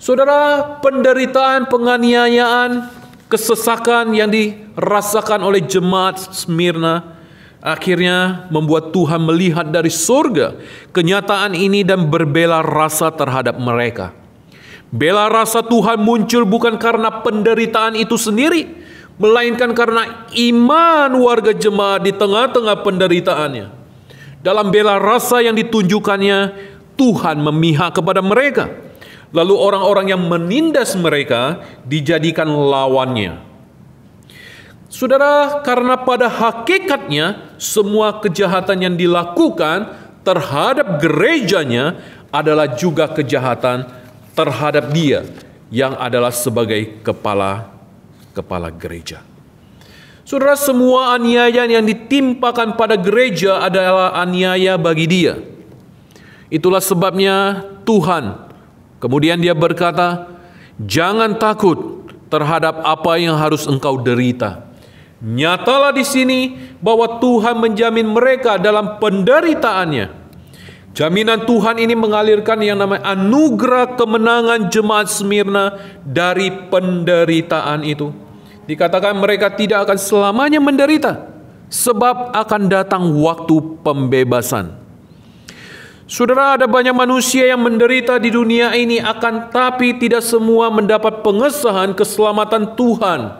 Saudara, penderitaan, penganiayaan, kesesakan yang dirasakan oleh jemaat Smyrna akhirnya membuat Tuhan melihat dari surga kenyataan ini dan berbela rasa terhadap mereka. Bela rasa Tuhan muncul bukan karena penderitaan itu sendiri, melainkan karena iman warga jemaat di tengah-tengah penderitaannya. Dalam bela rasa yang ditunjukkannya, Tuhan memihak kepada mereka. Lalu orang-orang yang menindas mereka dijadikan lawannya. Saudara, karena pada hakikatnya semua kejahatan yang dilakukan terhadap gerejanya adalah juga kejahatan terhadap dia yang adalah sebagai kepala gereja. Saudara, semua aniaya yang ditimpakan pada gereja adalah aniaya bagi dia. Itulah sebabnya Tuhan kemudian dia berkata, jangan takut terhadap apa yang harus engkau derita. Nyatalah di sini bahwa Tuhan menjamin mereka dalam penderitaannya. Jaminan Tuhan ini mengalirkan yang namanya anugerah kemenangan jemaat Smyrna dari penderitaan itu. Dikatakan mereka tidak akan selamanya menderita, sebab akan datang waktu pembebasan. Saudara, ada banyak manusia yang menderita di dunia ini, akan tapi tidak semua mendapat pengesahan keselamatan Tuhan.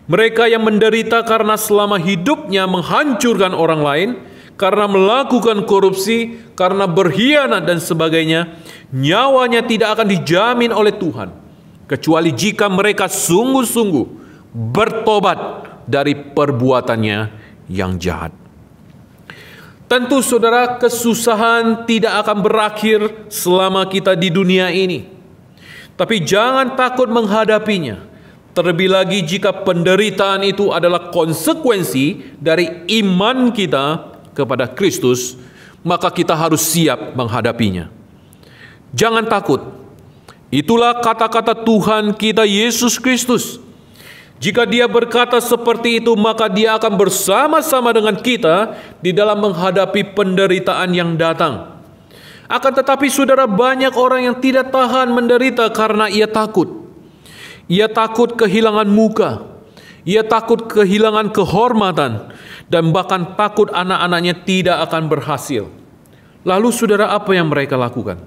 Mereka yang menderita karena selama hidupnya menghancurkan orang lain, karena melakukan korupsi, karena berkhianat dan sebagainya, nyawanya tidak akan dijamin oleh Tuhan, kecuali jika mereka sungguh-sungguh bertobat dari perbuatannya yang jahat. Tentu saudara, kesusahan tidak akan berakhir selama kita di dunia ini. Tapi jangan takut menghadapinya. Terlebih lagi jika penderitaan itu adalah konsekuensi dari iman kita kepada Kristus, maka kita harus siap menghadapinya. Jangan takut. Itulah kata-kata Tuhan kita Yesus Kristus. Jika Dia berkata seperti itu, maka Dia akan bersama-sama dengan kita di dalam menghadapi penderitaan yang datang. Akan tetapi saudara, banyak orang yang tidak tahan menderita karena ia takut. Ia takut kehilangan muka, ia takut kehilangan kehormatan, dan bahkan takut anak-anaknya tidak akan berhasil. Lalu saudara, apa yang mereka lakukan?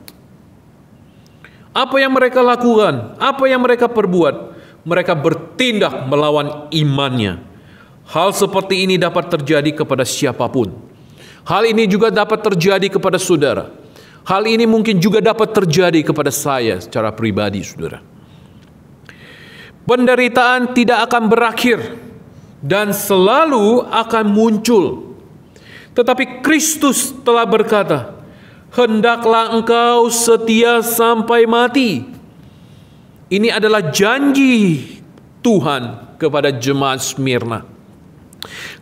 Apa yang mereka lakukan? Apa yang mereka perbuat? Mereka bertindak melawan imannya. Hal seperti ini dapat terjadi kepada siapapun. Hal ini juga dapat terjadi kepada saudara. Hal ini mungkin juga dapat terjadi kepada saya secara pribadi, saudara. Penderitaan tidak akan berakhir dan selalu akan muncul. Tetapi Kristus telah berkata, hendaklah engkau setia sampai mati. Ini adalah janji Tuhan kepada jemaat Smyrna.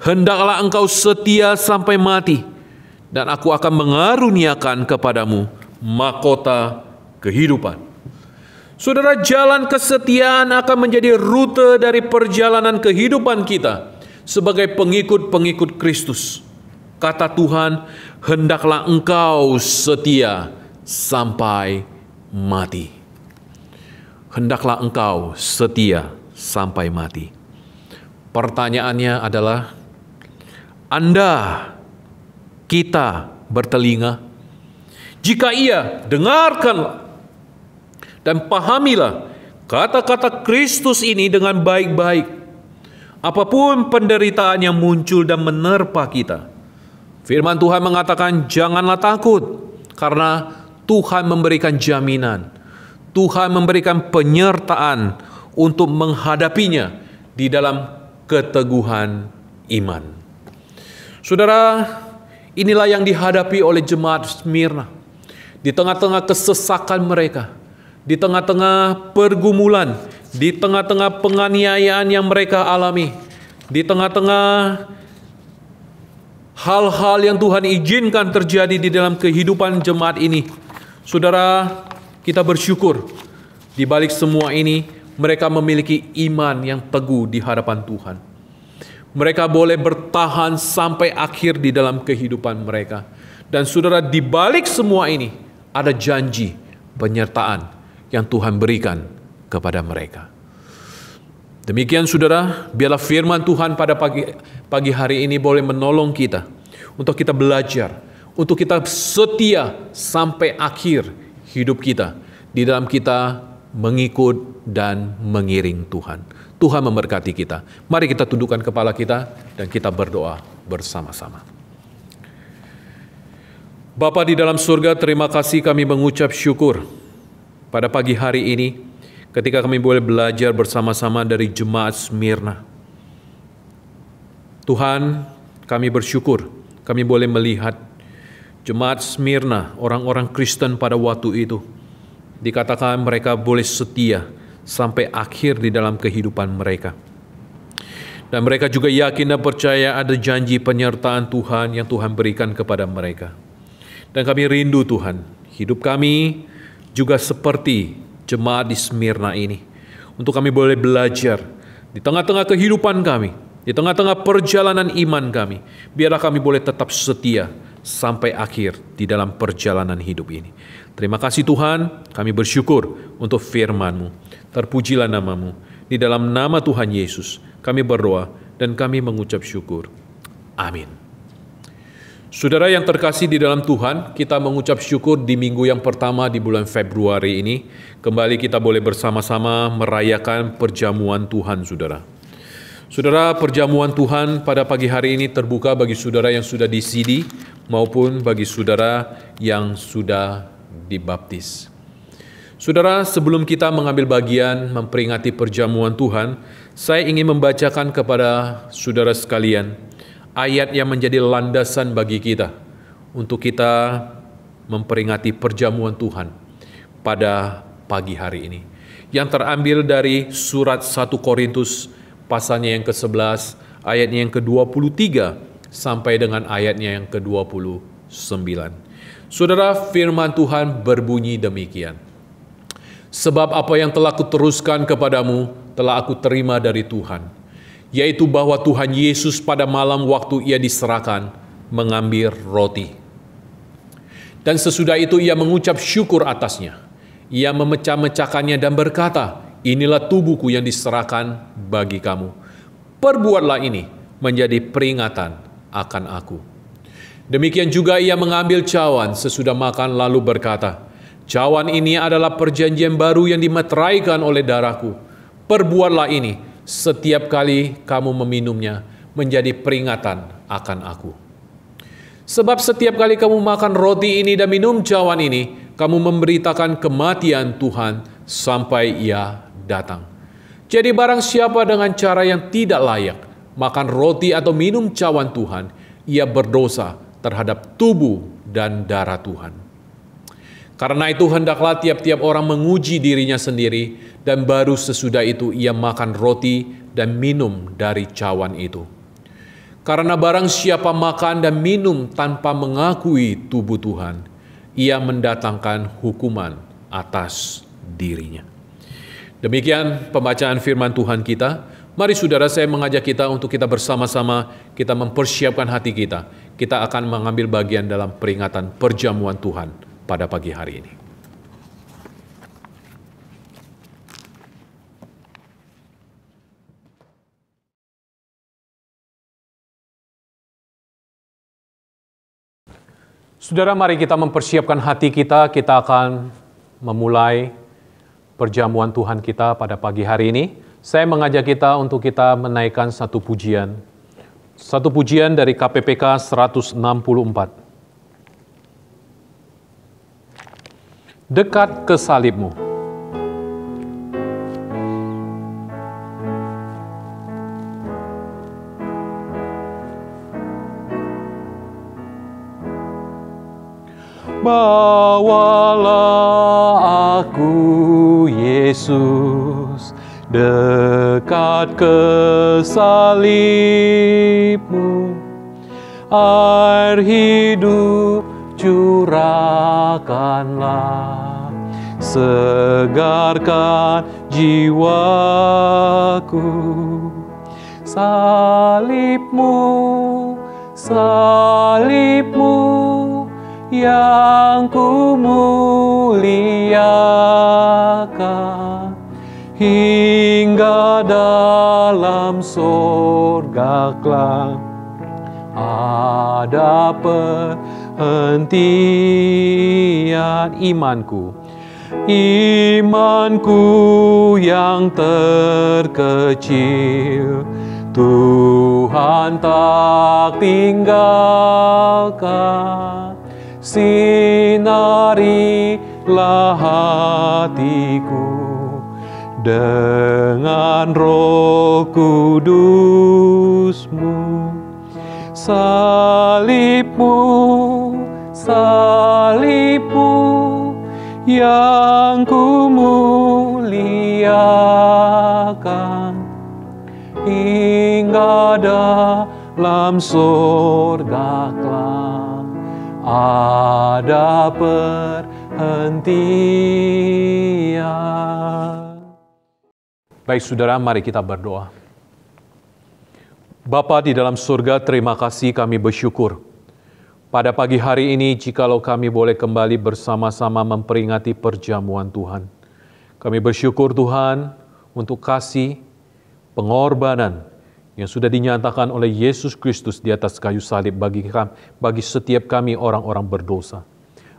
Hendaklah engkau setia sampai mati, dan aku akan mengaruniakan kepadamu mahkota kehidupan. Saudara, jalan kesetiaan akan menjadi rute dari perjalanan kehidupan kita sebagai pengikut-pengikut Kristus. Kata Tuhan, hendaklah engkau setia sampai mati. Hendaklah engkau setia sampai mati. Pertanyaannya adalah, Anda, kita bertelinga? Jika iya, dengarkanlah dan pahamilah kata-kata Kristus ini dengan baik-baik. apapun penderitaan yang muncul dan menerpa kita. Firman Tuhan mengatakan, janganlah takut, karena Tuhan memberikan jaminan. Tuhan memberikan penyertaan untuk menghadapinya di dalam keteguhan iman. Saudara, inilah yang dihadapi oleh jemaat Smyrna. Di tengah-tengah kesesakan mereka, di tengah-tengah pergumulan, di tengah-tengah penganiayaan yang mereka alami, di tengah-tengah hal-hal yang Tuhan izinkan terjadi di dalam kehidupan jemaat ini. Saudara, kita bersyukur di balik semua ini mereka memiliki iman yang teguh di hadapan Tuhan. Mereka boleh bertahan sampai akhir di dalam kehidupan mereka. Dan saudara, di balik semua ini ada janji penyertaan yang Tuhan berikan kepada mereka. Demikian saudara, biarlah firman Tuhan pada pagi hari ini boleh menolong kita untuk kita belajar, untuk kita setia sampai akhir hidup kita di dalam kita mengikut dan mengiring Tuhan. Tuhan memberkati kita. Mari kita tundukkan kepala kita dan kita berdoa bersama-sama. Bapa di dalam surga, terima kasih kami mengucap syukur pada pagi hari ini ketika kami boleh belajar bersama-sama dari jemaat Smyrna. Tuhan, kami bersyukur kami boleh melihat jemaat Smyrna, orang-orang Kristen pada waktu itu. Dikatakan mereka boleh setia sampai akhir di dalam kehidupan mereka. Dan mereka juga yakin dan percaya ada janji penyertaan Tuhan yang Tuhan berikan kepada mereka. Dan kami rindu Tuhan, hidup kami juga seperti jemaat di Smyrna ini. Untuk kami boleh belajar di tengah-tengah kehidupan kami, di tengah-tengah perjalanan iman kami, biarlah kami boleh tetap setia sampai akhir di dalam perjalanan hidup ini. Terima kasih Tuhan, kami bersyukur untuk firman-Mu. Terpujilah nama-Mu. Di dalam nama Tuhan Yesus, kami berdoa dan kami mengucap syukur. Amin. Saudara yang terkasih di dalam Tuhan, kita mengucap syukur di minggu yang pertama di bulan Februari ini. Kembali kita boleh bersama-sama merayakan perjamuan Tuhan, saudara. Saudara, perjamuan Tuhan pada pagi hari ini terbuka bagi saudara yang sudah disidi maupun bagi saudara yang sudah dibaptis. Saudara, sebelum kita mengambil bagian memperingati perjamuan Tuhan, saya ingin membacakan kepada saudara sekalian ayat yang menjadi landasan bagi kita untuk kita memperingati perjamuan Tuhan pada pagi hari ini. Yang terambil dari surat 1 Korintus pasalnya yang ke-11, ayatnya yang ke-23 sampai dengan ayatnya yang ke-29. Saudara, firman Tuhan berbunyi demikian. Sebab apa yang telah kuteruskan kepadamu telah aku terima dari Tuhan, yaitu bahwa Tuhan Yesus pada malam waktu ia diserahkan mengambil roti. Dan sesudah itu ia mengucap syukur atasnya. Ia memecah-mecahkannya dan berkata, inilah tubuhku yang diserahkan bagi kamu. Perbuatlah ini menjadi peringatan akan aku. Demikian juga ia mengambil cawan sesudah makan lalu berkata, cawan ini adalah perjanjian baru yang dimeteraikan oleh darahku. Perbuatlah ini setiap kali kamu meminumnya menjadi peringatan akan aku. Sebab setiap kali kamu makan roti ini dan minum cawan ini, kamu memberitakan kematian Tuhan sampai ia datang. Jadi barang siapa dengan cara yang tidak layak makan roti atau minum cawan Tuhan, ia berdosa terhadap tubuh dan darah Tuhan. Karena itu hendaklah tiap-tiap orang menguji dirinya sendiri, dan baru sesudah itu ia makan roti dan minum dari cawan itu. Karena barang siapa makan dan minum tanpa mengakui tubuh Tuhan, ia mendatangkan hukuman atas dirinya. Demikian pembacaan firman Tuhan kita. Mari saudara, saya mengajak kita untuk kita bersama-sama kita mempersiapkan hati kita. Kita akan mengambil bagian dalam peringatan perjamuan Tuhan pada pagi hari ini. Saudara, mari kita mempersiapkan hati kita. Kita akan memulai perjamuan Tuhan kita pada pagi hari ini. Saya mengajak kita untuk kita menaikkan satu pujian. Satu pujian dari KPPK 164. Dekat ke salibmu. Bawalah aku, Yesus, dekat ke salibmu. Air hidup curahkanlah, segarkan jiwaku. Salibmu, salibmu, yang ku muliakan, hingga dalam sorga kelak ada perhentian. Imanku yang terkecil, Tuhan tak tinggalkan. Sinarilah hatiku dengan Roh Kudus-Mu. Salibmu, salibmu, yang ku muliakan, hingga dalam sorga kelak ada perhentian. Baik saudara, mari kita berdoa. Bapa di dalam surga, terima kasih, kami bersyukur. Pada pagi hari ini, jikalau kami boleh kembali bersama-sama memperingati perjamuan Tuhan. Kami bersyukur Tuhan untuk kasih, pengorbanan yang sudah dinyatakan oleh Yesus Kristus di atas kayu salib bagi setiap kami orang-orang berdosa.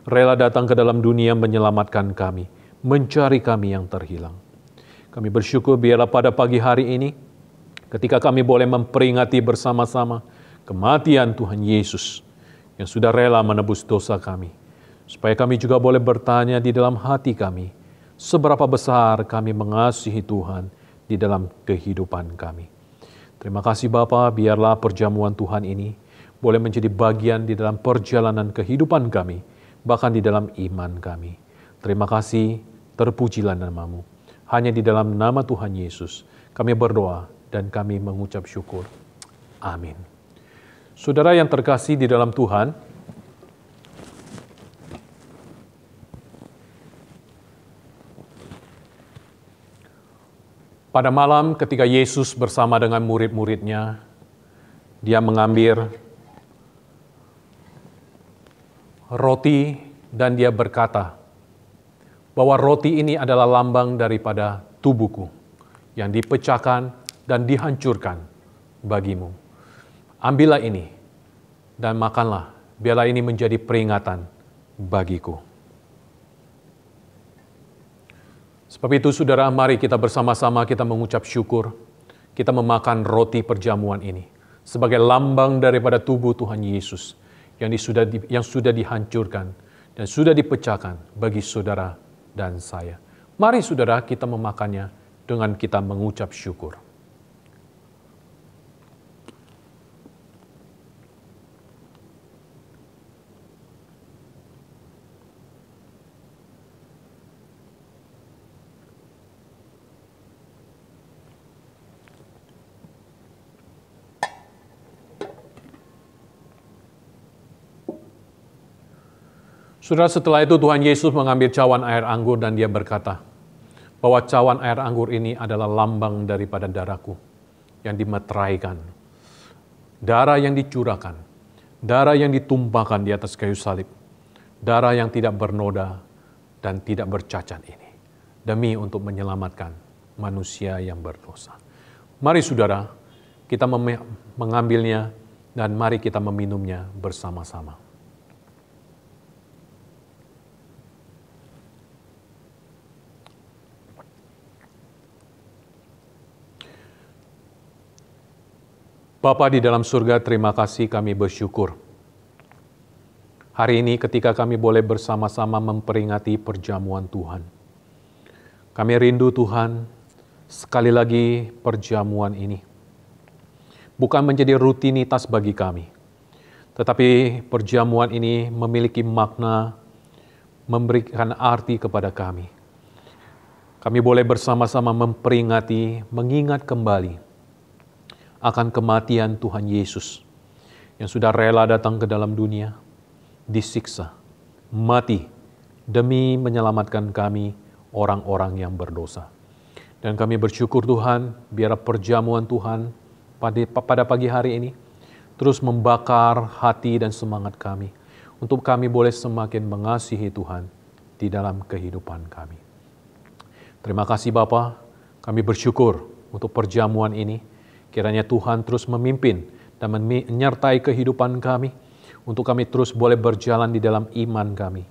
Rela datang ke dalam dunia menyelamatkan kami, mencari kami yang terhilang. Kami bersyukur biarlah pada pagi hari ini, ketika kami boleh memperingati bersama-sama kematian Tuhan Yesus yang sudah rela menebus dosa kami, supaya kami juga boleh bertanya di dalam hati kami, seberapa besar kami mengasihi Tuhan di dalam kehidupan kami. Terima kasih Bapa, biarlah perjamuan Tuhan ini boleh menjadi bagian di dalam perjalanan kehidupan kami, bahkan di dalam iman kami. Terima kasih, terpujilah nama-Mu. Hanya di dalam nama Tuhan Yesus kami berdoa dan kami mengucap syukur. Amin. Saudara yang terkasih di dalam Tuhan, pada malam ketika Yesus bersama dengan murid-muridnya, dia mengambil roti dan dia berkata bahwa roti ini adalah lambang daripada tubuhku yang dipecahkan dan dihancurkan bagimu. Ambillah ini dan makanlah, biarlah ini menjadi peringatan bagiku. Sebab itu saudara, mari kita bersama-sama kita mengucap syukur, kita memakan roti perjamuan ini sebagai lambang daripada tubuh Tuhan Yesus yang sudah dihancurkan dan sudah dipecahkan bagi saudara dan saya. Mari saudara kita memakannya dengan kita mengucap syukur. Saudara, setelah itu Tuhan Yesus mengambil cawan air anggur dan dia berkata bahwa cawan air anggur ini adalah lambang daripada darahku yang dimeteraikan. Darah yang dicurahkan, darah yang ditumpahkan di atas kayu salib, darah yang tidak bernoda dan tidak bercacat ini, demi untuk menyelamatkan manusia yang berdosa. Mari saudara, kita mengambilnya dan mari kita meminumnya bersama-sama. Bapa di dalam surga, terima kasih, kami bersyukur. Hari ini ketika kami boleh bersama-sama memperingati perjamuan Tuhan. Kami rindu Tuhan, sekali lagi perjamuan ini bukan menjadi rutinitas bagi kami, tetapi perjamuan ini memiliki makna, memberikan arti kepada kami. Kami boleh bersama-sama memperingati, mengingat kembali akan kematian Tuhan Yesus yang sudah rela datang ke dalam dunia, disiksa, mati demi menyelamatkan kami, orang-orang yang berdosa. Dan kami bersyukur Tuhan, biar perjamuan Tuhan pada pagi hari ini terus membakar hati dan semangat kami, untuk kami boleh semakin mengasihi Tuhan di dalam kehidupan kami. Terima kasih Bapa, kami bersyukur untuk perjamuan ini. Kiranya Tuhan terus memimpin dan menyertai kehidupan kami, untuk kami terus boleh berjalan di dalam iman kami,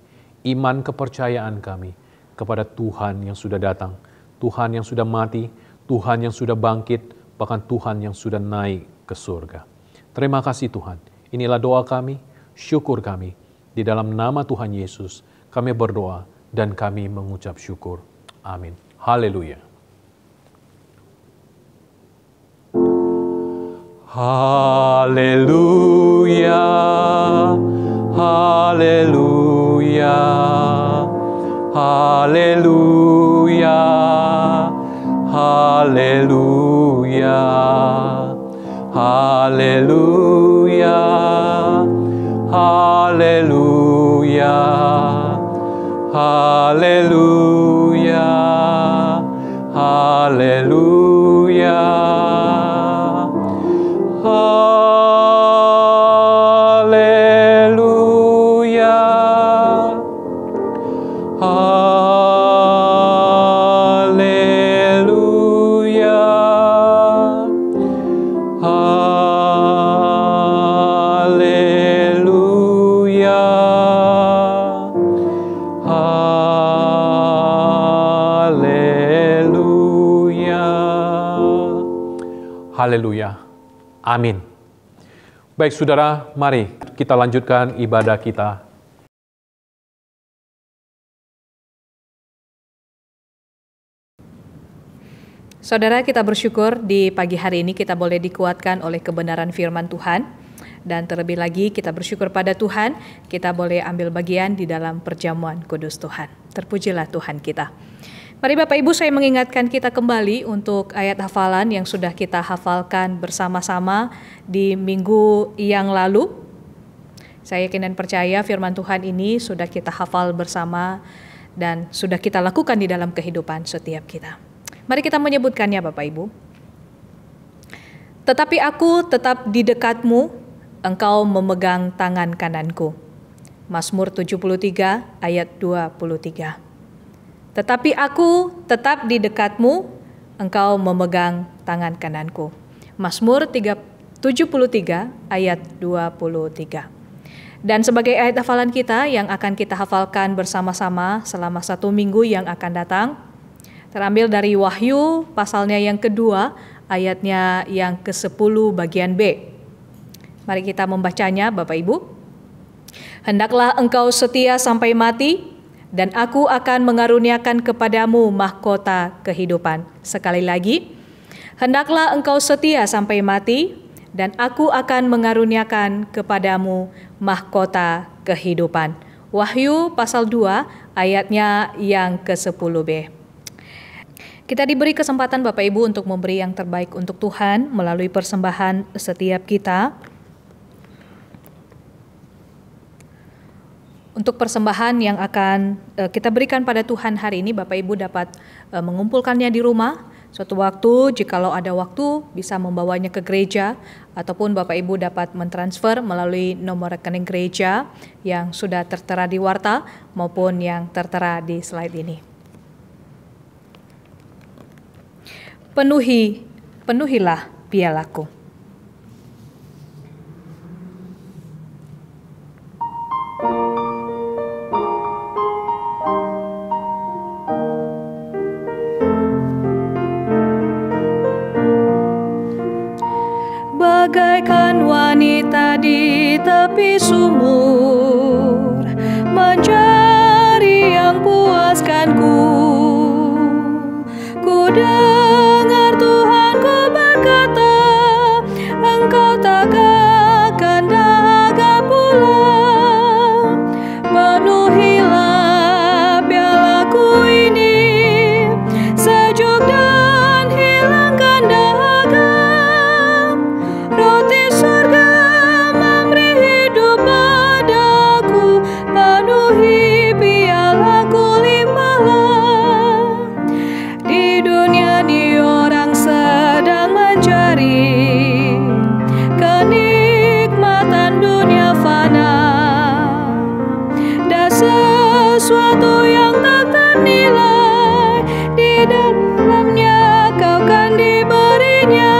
iman kepercayaan kami kepada Tuhan yang sudah datang, Tuhan yang sudah mati, Tuhan yang sudah bangkit, bahkan Tuhan yang sudah naik ke surga. Terima kasih Tuhan. Inilah doa kami, syukur kami. Di dalam nama Tuhan Yesus, kami berdoa dan kami mengucap syukur. Amin. Haleluya. Haleluya. Haleluya. Haleluya. Haleluya. Haleluya. Haleluya. Haleluya. Haleluya. Haleluya. Haleluya. Haleluya. Haleluya. Amin. Baik saudara, mari kita lanjutkan ibadah kita. Saudara, kita bersyukur di pagi hari ini kita boleh dikuatkan oleh kebenaran firman Tuhan. Dan terlebih lagi kita bersyukur pada Tuhan, kita boleh ambil bagian di dalam perjamuan kudus Tuhan. Terpujilah Tuhan kita. Mari Bapak Ibu, saya mengingatkan kita kembali untuk ayat hafalan yang sudah kita hafalkan bersama-sama di minggu yang lalu. Saya yakin dan percaya firman Tuhan ini sudah kita hafal bersama dan sudah kita lakukan di dalam kehidupan setiap kita. Mari kita menyebutkannya Bapak Ibu. Tetapi aku tetap di dekatmu, engkau memegang tangan kananku. Mazmur 73 ayat 23. Tetapi aku tetap di dekatmu, engkau memegang tangan kananku. Mazmur 73 ayat 23. Dan sebagai ayat hafalan kita yang akan kita hafalkan bersama-sama selama 1 minggu yang akan datang, terambil dari Wahyu pasalnya yang kedua, ayatnya yang ke-10 bagian B. Mari kita membacanya Bapak Ibu. Hendaklah engkau setia sampai mati, dan aku akan mengaruniakan kepadamu mahkota kehidupan. Sekali lagi, hendaklah engkau setia sampai mati, dan aku akan mengaruniakan kepadamu mahkota kehidupan. Wahyu pasal 2 ayatnya yang ke-10b. Kita diberi kesempatan Bapak Ibu untuk memberi yang terbaik untuk Tuhan melalui persembahan setiap kita. Untuk persembahan yang akan kita berikan pada Tuhan hari ini, Bapak Ibu dapat mengumpulkannya di rumah. Suatu waktu, jikalau ada waktu, bisa membawanya ke gereja, ataupun Bapak Ibu dapat mentransfer melalui nomor rekening gereja yang sudah tertera di warta maupun yang tertera di slide ini. Penuhilah pialaku. di tepi sumur, mencari yang puaskanku. Ku dengar Tuhanku berkata, Engkau takkan dahaga pula. Penuhilah pialaku ini, sejuk dan hilangkan dahaga. Roti surga memberi hidup padaku, penuhi pialaku limpahlah. Di dunia ini orang sedang mencari kenikmatan dunia fana, dan sesuatu yang tak ternilai di dalamnya kau kan diberinya.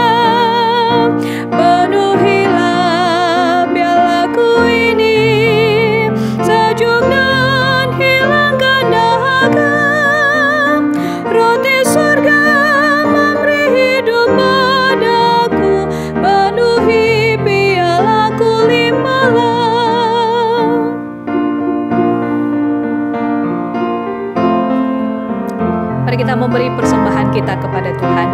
Penuhilah pialaku ini, sejuk dan hilangkan dahaga. Roti surga memberi hidup padaku, penuhi pialaku limpahlah. Mari kita memberi persembahan kita kepada Tuhan.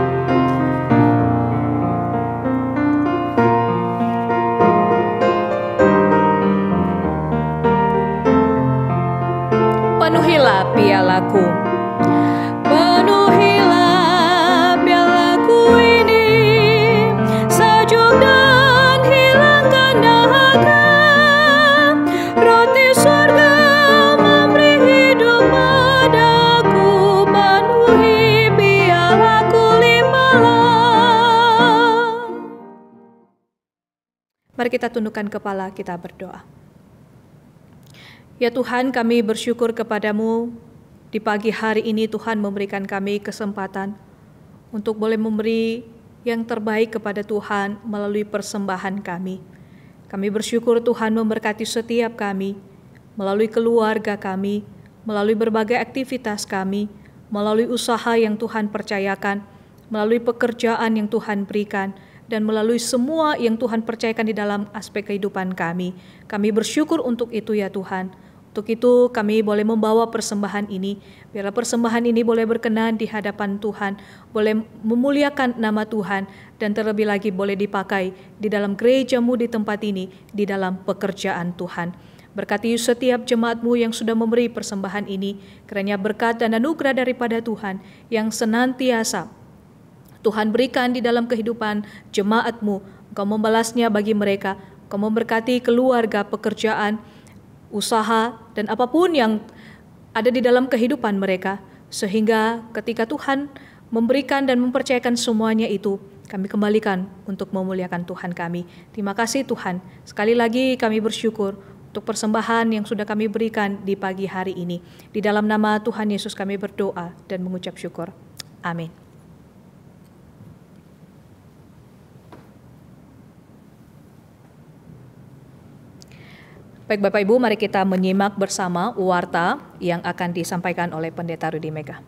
Penuhilah pialaku. Penuhilah pialaku ini, sejuk dan hilangkan dahaga. Roti surga memberi hidup padaku, penuhi pialaku limpahlah. Mari kita tundukkan kepala, kita berdoa. Ya Tuhan, kami bersyukur kepadamu. Di pagi hari ini Tuhan memberikan kami kesempatan untuk boleh memberi yang terbaik kepada Tuhan melalui persembahan kami. Kami bersyukur Tuhan memberkati setiap kami, melalui keluarga kami, melalui berbagai aktivitas kami, melalui usaha yang Tuhan percayakan, melalui pekerjaan yang Tuhan berikan, dan melalui semua yang Tuhan percayakan di dalam aspek kehidupan kami. Kami bersyukur untuk itu ya Tuhan. Untuk itu kami boleh membawa persembahan ini. Biarlah persembahan ini boleh berkenan di hadapan Tuhan, boleh memuliakan nama Tuhan, dan terlebih lagi boleh dipakai di dalam gereja-Mu di tempat ini, di dalam pekerjaan Tuhan. Berkati setiap jemaat-Mu yang sudah memberi persembahan ini, kiranya berkat dan anugerah daripada Tuhan yang senantiasa Tuhan berikan di dalam kehidupan jemaat-Mu. Engkau membalasnya bagi mereka, Engkau memberkati keluarga, pekerjaan, usaha, dan apapun yang ada di dalam kehidupan mereka, sehingga ketika Tuhan memberikan dan mempercayakan semuanya itu, kami kembalikan untuk memuliakan Tuhan kami. Terima kasih Tuhan. Sekali lagi kami bersyukur untuk persembahan yang sudah kami berikan di pagi hari ini. Di dalam nama Tuhan Yesus kami berdoa dan mengucap syukur. Amin. Baik Bapak Ibu, mari kita menyimak bersama warta yang akan disampaikan oleh Pendeta Rudi Mega.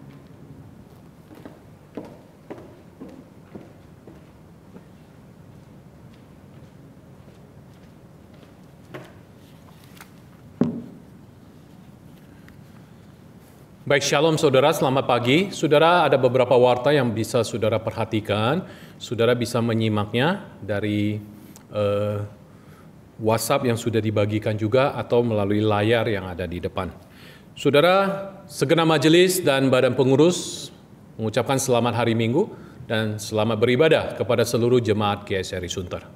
Baik, shalom saudara, selamat pagi. Saudara, ada beberapa warta yang bisa saudara perhatikan. Saudara bisa menyimaknya dari WhatsApp yang sudah dibagikan juga atau melalui layar yang ada di depan. Saudara, segenap majelis dan badan pengurus mengucapkan selamat hari Minggu dan selamat beribadah kepada seluruh jemaat GSRI Sunter.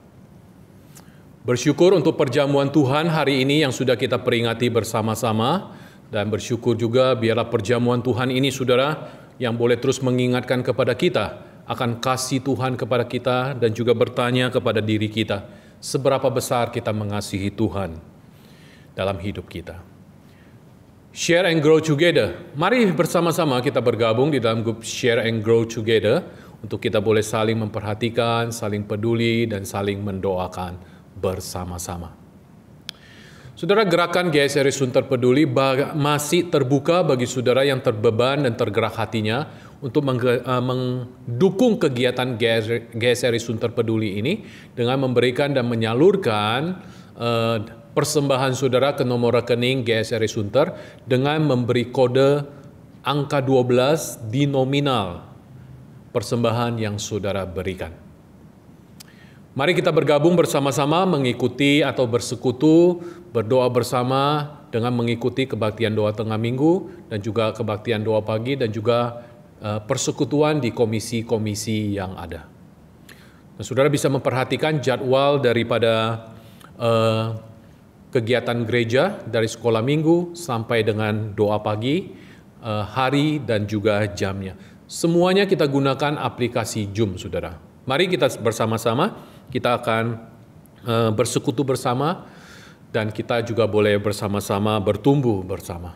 Bersyukur untuk perjamuan Tuhan hari ini yang sudah kita peringati bersama-sama, dan bersyukur juga biarlah perjamuan Tuhan ini saudara yang boleh terus mengingatkan kepada kita akan kasih Tuhan kepada kita dan juga bertanya kepada diri kita, seberapa besar kita mengasihi Tuhan dalam hidup kita. Share and grow together. Mari bersama-sama kita bergabung di dalam grup Share and Grow Together untuk kita boleh saling memperhatikan, saling peduli, dan saling mendoakan bersama-sama. Saudara, gerakan GSRI Sunter Peduli masih terbuka bagi saudara yang terbeban dan tergerak hatinya untuk mendukung kegiatan GSRI Sunter Peduli ini dengan memberikan dan menyalurkan persembahan saudara ke nomor rekening GSRI Sunter dengan memberi kode angka 12 di nominal persembahan yang saudara berikan. Mari kita bergabung bersama-sama mengikuti atau bersekutu, berdoa bersama dengan mengikuti kebaktian doa tengah minggu dan juga kebaktian doa pagi dan juga persekutuan di komisi-komisi yang ada. Nah, saudara bisa memperhatikan jadwal daripada kegiatan gereja dari sekolah minggu sampai dengan doa pagi, hari dan juga jamnya. Semuanya kita gunakan aplikasi Zoom, saudara. Mari kita bersama-sama, kita akan bersekutu bersama dan kita juga boleh bersama-sama bertumbuh bersama.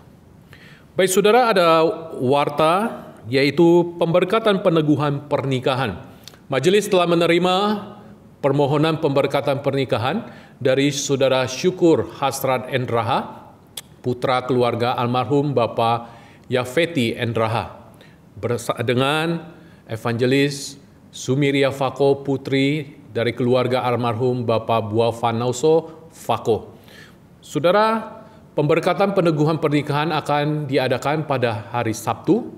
Baik saudara, ada warta yaitu pemberkatan peneguhan pernikahan. Majelis telah menerima permohonan pemberkatan pernikahan dari saudara Syukur Hasrat Endraha, putra keluarga almarhum Bapak Yafeti Endraha, dengan Evangelis Sumiria Fako, putri dari keluarga almarhum Bapak Buafanauso Fako. Saudara, pemberkatan peneguhan pernikahan akan diadakan pada hari Sabtu,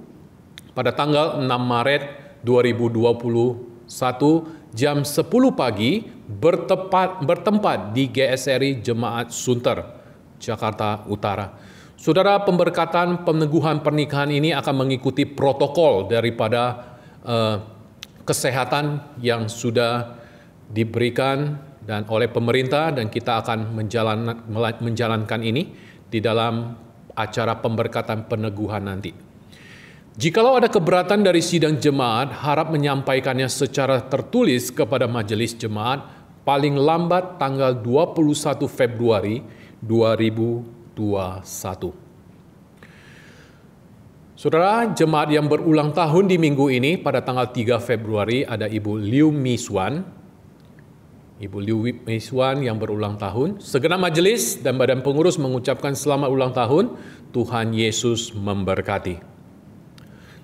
pada tanggal 6 Maret 2021 jam 10 pagi bertempat di GSRI Jemaat Sunter, Jakarta Utara. Saudara, pemberkatan peneguhan pernikahan ini akan mengikuti protokol daripada kesehatan yang sudah diberikan dan oleh pemerintah, dan kita akan menjalankan ini di dalam acara pemberkatan peneguhan nanti. Jikalau ada keberatan dari sidang jemaat, harap menyampaikannya secara tertulis kepada majelis jemaat paling lambat tanggal 21 Februari 2021. Saudara, jemaat yang berulang tahun di minggu ini pada tanggal 3 Februari ada Ibu Liu Miswan. Ibu Liu Miswan yang berulang tahun. Segenap majelis dan badan pengurus mengucapkan selamat ulang tahun. Tuhan Yesus memberkati.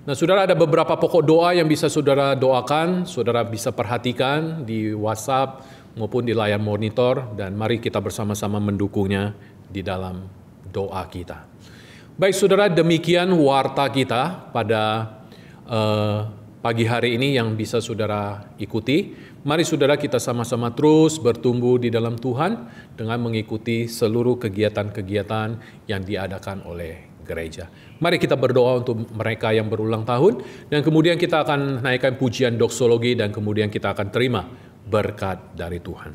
Nah, saudara, ada beberapa pokok doa yang bisa saudara doakan, saudara bisa perhatikan di WhatsApp maupun di layar monitor, dan mari kita bersama-sama mendukungnya di dalam doa kita. Baik saudara, demikian warta kita pada pagi hari ini yang bisa saudara ikuti. Mari saudara kita sama-sama terus bertumbuh di dalam Tuhan dengan mengikuti seluruh kegiatan-kegiatan yang diadakan oleh gereja. Mari kita berdoa untuk mereka yang berulang tahun, dan kemudian kita akan naikkan pujian doksologi, dan kemudian kita akan terima berkat dari Tuhan.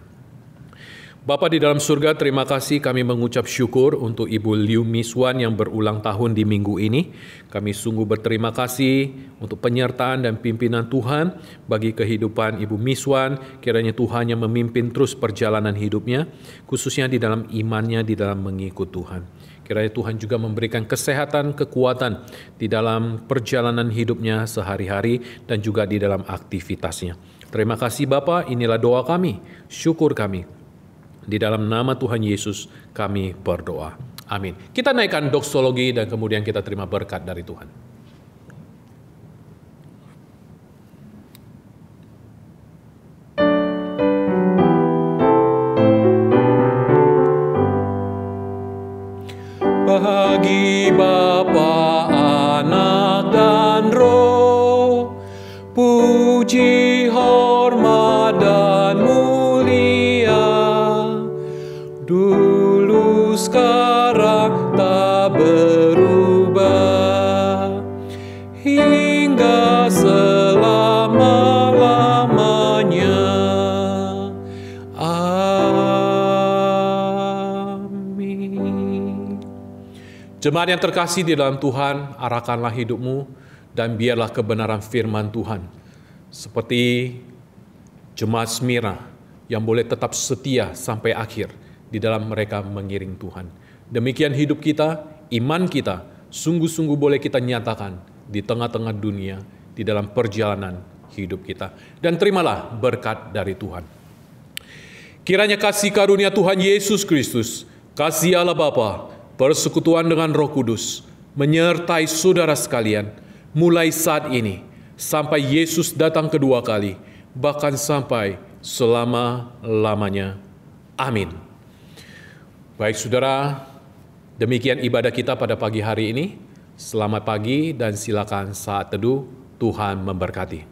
Bapa di dalam surga, terima kasih, kami mengucap syukur untuk Ibu Liu Miswan yang berulang tahun di minggu ini. Kami sungguh berterima kasih untuk penyertaan dan pimpinan Tuhan bagi kehidupan Ibu Miswan. Kiranya Tuhan yang memimpin terus perjalanan hidupnya, khususnya di dalam imannya, di dalam mengikut Tuhan. Kiranya Tuhan juga memberikan kesehatan, kekuatan di dalam perjalanan hidupnya sehari-hari dan juga di dalam aktivitasnya. Terima kasih Bapa, inilah doa kami, syukur kami. Di dalam nama Tuhan Yesus kami berdoa. Amin. Kita naikkan doksologi dan kemudian kita terima berkat dari Tuhan. Bagi Bapa, Anak, dan Roh, puji, hormat, dan mulia, dulu, sekarang, tak berubah, hingga selama-lamanya. Jemaat yang terkasih di dalam Tuhan, arahkanlah hidupmu dan biarlah kebenaran firman Tuhan seperti jemaat Smyrna yang boleh tetap setia sampai akhir di dalam mereka mengiring Tuhan. Demikian hidup kita, iman kita, sungguh-sungguh boleh kita nyatakan di tengah-tengah dunia, di dalam perjalanan hidup kita. Dan terimalah berkat dari Tuhan. Kiranya kasih karunia Tuhan Yesus Kristus, kasih Allah Bapa, persekutuan dengan Roh Kudus menyertai saudara sekalian mulai saat ini sampai Yesus datang kedua kali, bahkan sampai selama-lamanya. Amin. Baik saudara, demikian ibadah kita pada pagi hari ini. Selamat pagi dan silakan saat teduh. Tuhan memberkati.